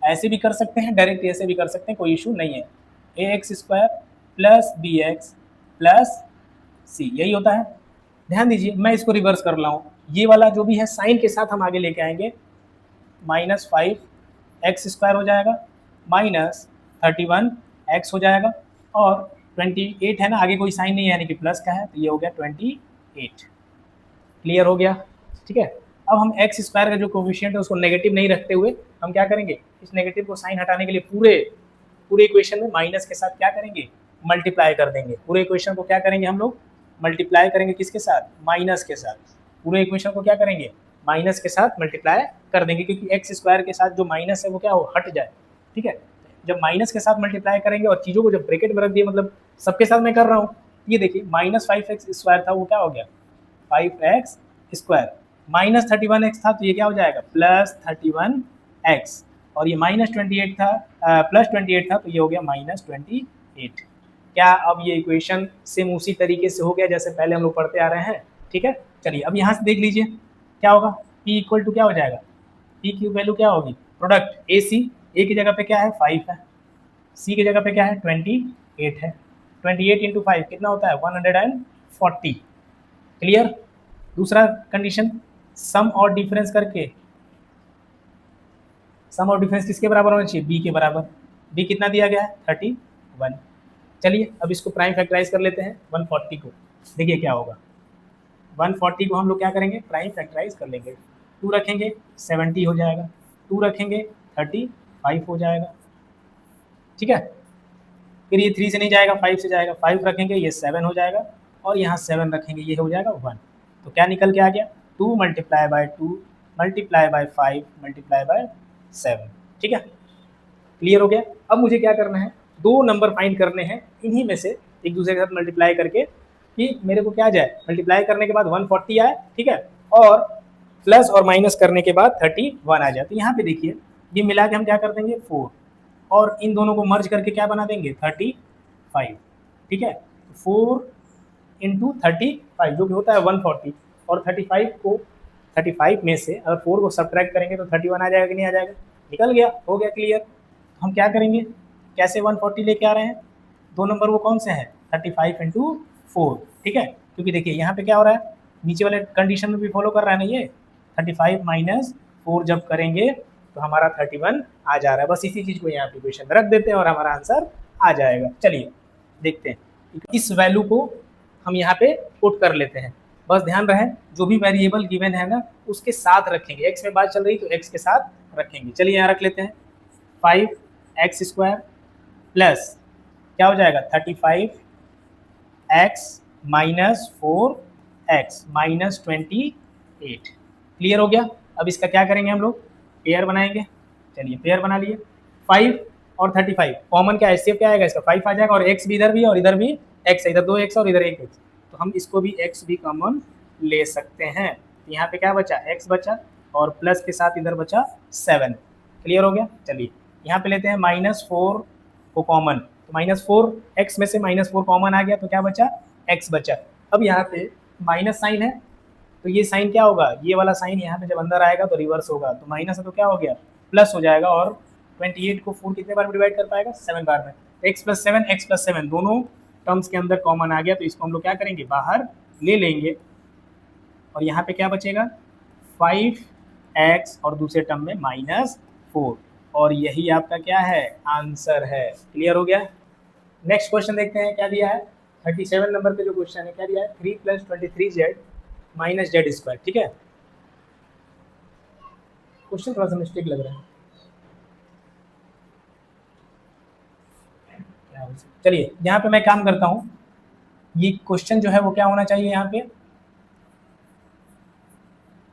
ऐसे भी कर सकते हैं, डायरेक्ट ऐसे भी कर सकते हैं, कोई इशू नहीं है। ax² + bx + c, यही होता है। ध्यान दीजिए मैं इसको रिवर्स कर रहा हूँ, ये वाला जो भी है साइन के साथ हम आगे लेके आएंगे, -5x² हो जाएगा, -31x हो जाएगा, और 28 है ना, आगे कोई साइन नहीं है यानी कि प्लस का है, तो ये हो गया 28। क्लियर हो गया। ठीक है, अब हम x² का जो कोफिशिएंट है उसको नेगेटिव नहीं रखते हुए हम क्या करेंगे, इस नेगेटिव को साइन हटाने के लिए पूरे इक्वेशन में माइनस के साथ क्या करेंगे, मल्टीप्लाई कर देंगे। पूरे इक्वेशन को क्या करेंगे हम लोग, मल्टीप्लाई करेंगे किसके साथ, माइनस के साथ। पूरे इक्वेशन को क्या करेंगे, माइनस के साथ मल्टीप्लाई कर देंगे, क्योंकि x² के साथ जो माइनस है वो क्या हो, हट जाए। ठीक है, जब माइनस के साथ मल्टीप्लाई करेंगे और चीज़ों को जब ब्रैकेट में रख दिए, मतलब सबके साथ मैं कर रहा हूँ, ये देखिए -5x² था वो क्या हो गया 5x², -31x था तो ये क्या हो जाएगा +31x, और ये -28 था +28 था तो ये हो गया -28। क्या अब ये इक्वेशन सेम उसी तरीके से हो गया जैसे पहले हम लोग पढ़ते आ रहे हैं। ठीक है, चलिए अब यहाँ से देख लीजिए क्या होगा, p = क्या हो जाएगा, p की वैल्यू क्या होगी, प्रोडक्ट AC, a की जगह पे क्या है 5 है, c की जगह पे क्या है 28 है, 28 × 5 कितना होता है 140। क्लियर। दूसरा कंडीशन, सम और डिफरेंस करके, सम और डिफरेंस किसके बराबर होना चाहिए, b के बराबर। b कितना दिया गया है 31। चलिए अब इसको प्राइम फैक्टराइज कर लेते हैं 140 को, देखिए क्या होगा। 140 को हम लोग क्या करेंगे, प्राइम फैक्टराइज कर लेंगे। 2 रखेंगे 70 हो जाएगा, 2 रखेंगे 35 हो जाएगा। ठीक है, फिर ये 3 से नहीं जाएगा 5 से जाएगा, 5 रखेंगे ये 7 हो जाएगा, और यहाँ 7 रखेंगे ये हो जाएगा 1। तो क्या निकल के आ गया, 2 × 2 × 5 × 7। ठीक है, क्लियर हो गया। अब मुझे क्या करना है, दो नंबर फाइंड करने हैं, इन्हीं में से एक दूसरे के साथ मल्टीप्लाई करके, कि मेरे को क्या जाए, मल्टीप्लाई करने के बाद 140 आए, ठीक है, और प्लस और माइनस करने के बाद 31 आ जाए। तो यहाँ पे देखिए ये मिला के हम क्या कर देंगे 4, और इन दोनों को मर्ज करके क्या बना देंगे 35। ठीक है, 4 × 35 जो कि होता है 140, और 35 में से अगर 4 को सब्ट्रैक्ट करेंगे तो 31 आ जाएगा कि नहीं आ जाएगा, निकल गया, हो गया क्लियर। हम क्या करेंगे, कैसे 140 लेके आ रहे हैं, दो नंबर वो कौन से हैं 35 × 4। ठीक है, क्योंकि देखिए यहाँ पे क्या हो रहा है, नीचे वाले कंडीशन में भी फॉलो कर रहा है ना, ये 35 - 4 जब करेंगे तो हमारा 31 आ जा रहा है। बस इसी चीज़ को यहाँ पे इक्वेशन में रख देते हैं और हमारा आंसर आ जाएगा। चलिए देखते हैं, इस वैल्यू को हम यहाँ पे पुट कर लेते हैं। बस ध्यान रहे जो भी वेरिएबल गिवन है ना उसके साथ रखेंगे, x में बात चल रही तो x के साथ रखेंगे। चलिए यहाँ रख लेते हैं 5x² प्लस क्या हो जाएगा 35x - 4x - 28। क्लियर हो गया। अब इसका क्या करेंगे हम लोग, पेयर बनाएंगे। चलिए पेयर बना लिए, 5 और 35 कॉमन क्या है, क्या आएगा इसका 5 आ जाएगा, और x भी इधर भी और इधर भी x है, इधर 2x और इधर 1x, तो हम इसको भी x भी कॉमन ले सकते हैं। यहाँ पे क्या बचा x बचा, और प्लस के साथ इधर बचा 7। क्लियर हो गया। चलिए यहाँ पे लेते हैं -4 को कॉमन, तो -4 x में से -4 कॉमन आ गया तो क्या बचा, x बचा। अब यहाँ पे माइनस साइन है तो ये साइन क्या होगा, ये वाला साइन यहाँ पे जब अंदर आएगा तो रिवर्स होगा, तो माइनस है तो क्या हो गया, प्लस हो जाएगा। और 28 को 4 कितने बार में डिवाइड कर पाएगा, 7 बार में। x+7 दोनों टर्म्स के अंदर कॉमन आ गया तो इसको हम लोग क्या करेंगे, बाहर ले लेंगे। और यहाँ पे क्या बचेगा, 5x और दूसरे टर्म में -4, और यही आपका क्या है, आंसर है। क्लियर हो गया। नेक्स्ट क्वेश्चन देखते हैं क्या दिया है। 37 नंबर पे जो क्वेश्चन है क्या दिया है, 3 + 23z - z²। ठीक है, क्वेश्चन थोड़ा सा मिस्टेक लग रहा है। चलिए यहाँ पे मैं काम करता हूँ, ये क्वेश्चन जो है वो क्या होना चाहिए, यहाँ पे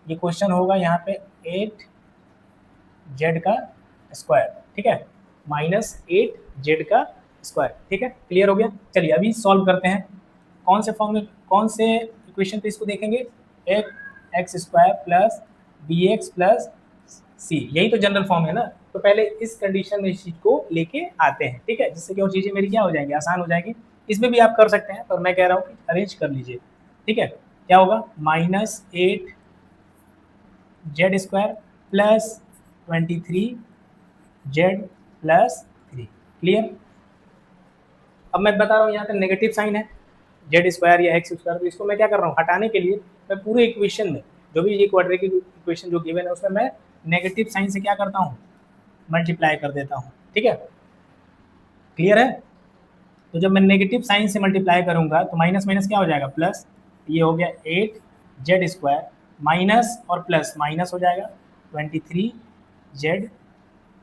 ये क्वेश्चन होगा यहाँ पे 8z²। ठीक है, -8z²। ठीक है, क्लियर हो गया। चलिए अभी सॉल्व करते हैं। कौन से फॉर्म में, कौन से इक्वेशन पे इसको देखेंगे, x² + bx + c, यही तो जनरल फॉर्म है ना। तो पहले इस कंडीशन में इस चीज़ को लेके आते हैं, ठीक है, जिससे कि और चीज़ें मेरी क्या हो जाएंगी, आसान हो जाएगी। इसमें भी आप कर सकते हैं, पर मैं कह रहा हूँ कि अरेंज कर लीजिए। ठीक है, क्या होगा, -8z² + 23z + 3। क्लियर। अब मैं बता रहा हूँ यहाँ पे नेगेटिव साइन है, z² या x², तो इसको मैं क्या कर रहा हूँ, हटाने के लिए मैं पूरे इक्वेशन में जो भी ये क्वाड्रेटिक इक्वेशन जो गिवन है उसमें मैं नेगेटिव साइन से क्या करता हूँ, मल्टीप्लाई कर देता हूँ। ठीक है, क्लियर है। तो जब मैं नेगेटिव साइन से मल्टीप्लाई करूँगा तो माइनस माइनस क्या हो जाएगा, प्लस। ये हो गया 8z² माइनस और प्लस माइनस हो जाएगा 23z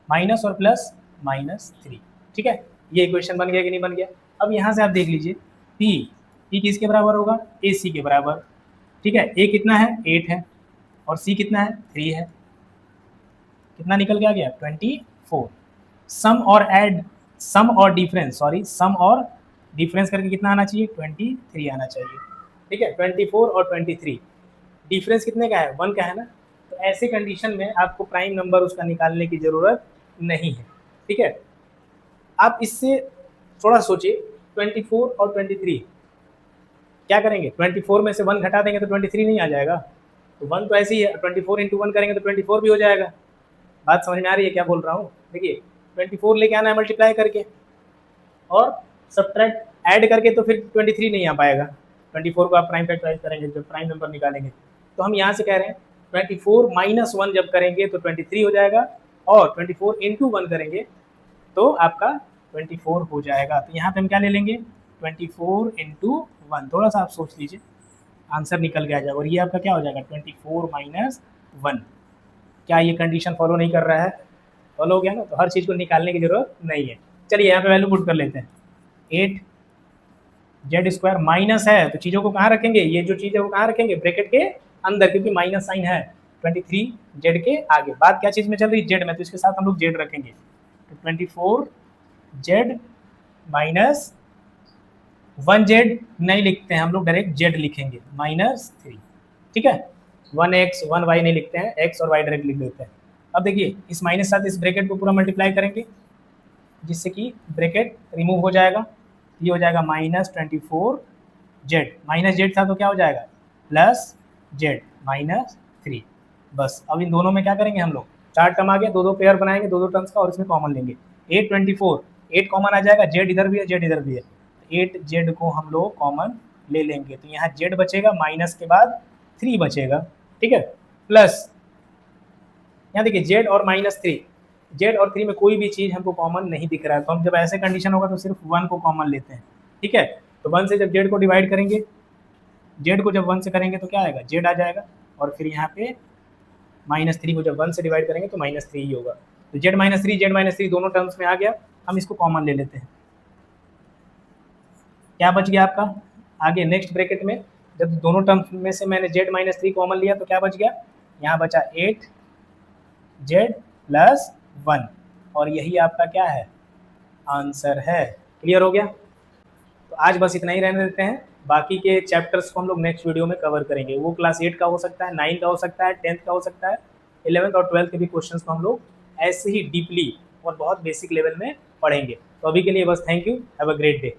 माइनस और प्लस -3। ठीक है, ये इक्वेशन बन गया कि नहीं बन गया। अब यहाँ से आप देख लीजिए p किसके बराबर होगा, ac के बराबर। ठीक है, a कितना है, 8 है, और c कितना है, 3 है। कितना निकल के आ गया, 24। सम और डिफरेंस करके कितना आना चाहिए, 23 आना चाहिए। ठीक है, 24 और 23 डिफरेंस कितने का है, 1 का है ना। तो ऐसे कंडीशन में आपको प्राइम नंबर उसका निकालने की ज़रूरत नहीं है। ठीक है, आप इससे थोड़ा सोचिए, 24 और 23 क्या करेंगे, 24 में से 1 घटा देंगे तो 23 नहीं आ जाएगा। तो 1 तो ऐसे ही है, 24 × 1 करेंगे तो 24 भी हो जाएगा। बात समझ में आ रही है क्या बोल रहा हूँ। देखिए 24 लेके आना है मल्टीप्लाई करके, और सब्ट्रैक्ट ऐड करके तो फिर 23 नहीं आ पाएगा। 24 को आप प्राइम फैक्टराइज करेंगे जब प्राइम नंबर निकालेंगे। तो हम यहाँ से कह रहे हैं 24 - 1 जब करेंगे तो 23 हो जाएगा, और 24 × 1 करेंगे तो आपका 24 हो जाएगा। तो यहाँ पे हम क्या ले लेंगे, 24 × 1। थोड़ा सा आप सोच लीजिए, आंसर निकल के आ जाएगा। और ये आपका क्या हो जाएगा, 24 - 1। क्या ये कंडीशन फॉलो नहीं कर रहा है, फॉलो हो गया ना। तो हर चीज़ को निकालने की जरूरत नहीं है। चलिए यहाँ पे वैल्यू पुट कर लेते हैं। 8z² माइनस है तो चीज़ों को कहाँ रखेंगे, ये जो चीज़ है वो कहाँ रखेंगे, ब्रैकेट के अंदर, क्योंकि माइनस साइन है 23z के आगे। बात क्या चीज़ में चल रही है, जेड में, तो इसके साथ हम लोग जेड रखेंगे। तो 24z माइनस 1z नहीं लिखते हैं हम लोग, डायरेक्ट z लिखेंगे, -3। ठीक है, 1x 1y नहीं लिखते हैं, x और y डायरेक्ट लिख देते हैं। अब देखिए इस माइनस साथ इस ब्रैकेट को पूरा मल्टीप्लाई करेंगे, जिससे कि ब्रैकेट रिमूव हो जाएगा। ये हो जाएगा -24z, माइनस जेड था तो क्या हो जाएगा, +z -3। बस अब इन दोनों में क्या करेंगे हम लोग, 4 टर्म आ गया, 2 पेयर बनाएंगे, 2 टर्म्स का, और इसमें कॉमन लेंगे। 8 कॉमन आ जाएगा, जेड इधर भी है, जेड इधर भी है, 8z को हम लोग कॉमन ले लेंगे। तो यहाँ z बचेगा, माइनस के बाद 3 बचेगा। ठीक है, प्लस यहाँ देखिए z और -3, z और 3 में कोई भी चीज़ हमको कॉमन नहीं दिख रहा है। तो हम जब ऐसे कंडीशन होगा तो सिर्फ 1 को कॉमन लेते हैं। ठीक है, तो 1 से जब z को डिवाइड करेंगे, z को जब 1 से करेंगे तो क्या आएगा, z आ जाएगा, और फिर यहाँ पे -3 को जब 1 से डिवाइड करेंगे तो -3 ही होगा। तो z -3 दोनों टर्म्स में आ गया। हम इसको कॉमन ले लेते हैं। क्या बच गया आपका, आगे नेक्स्ट ब्रैकेट में जब दोनों टर्म्स में से मैंने z -3 कॉमन लिया तो क्या बच गया, यहाँ बचा 8z + 1, और यही आपका क्या है, आंसर है। क्लियर हो गया। तो आज बस इतना ही रहने देते हैं, बाकी के चैप्टर्स को हम लोग नेक्स्ट वीडियो में कवर करेंगे। वो क्लास 8 का हो सकता है, 9 का हो सकता है, 10th का हो सकता है, 11th और 12th के भी क्वेश्चंस को हम लोग ऐसे ही डीपली और बहुत बेसिक लेवल में पढ़ेंगे। तो अभी के लिए बस thank you, have a great day.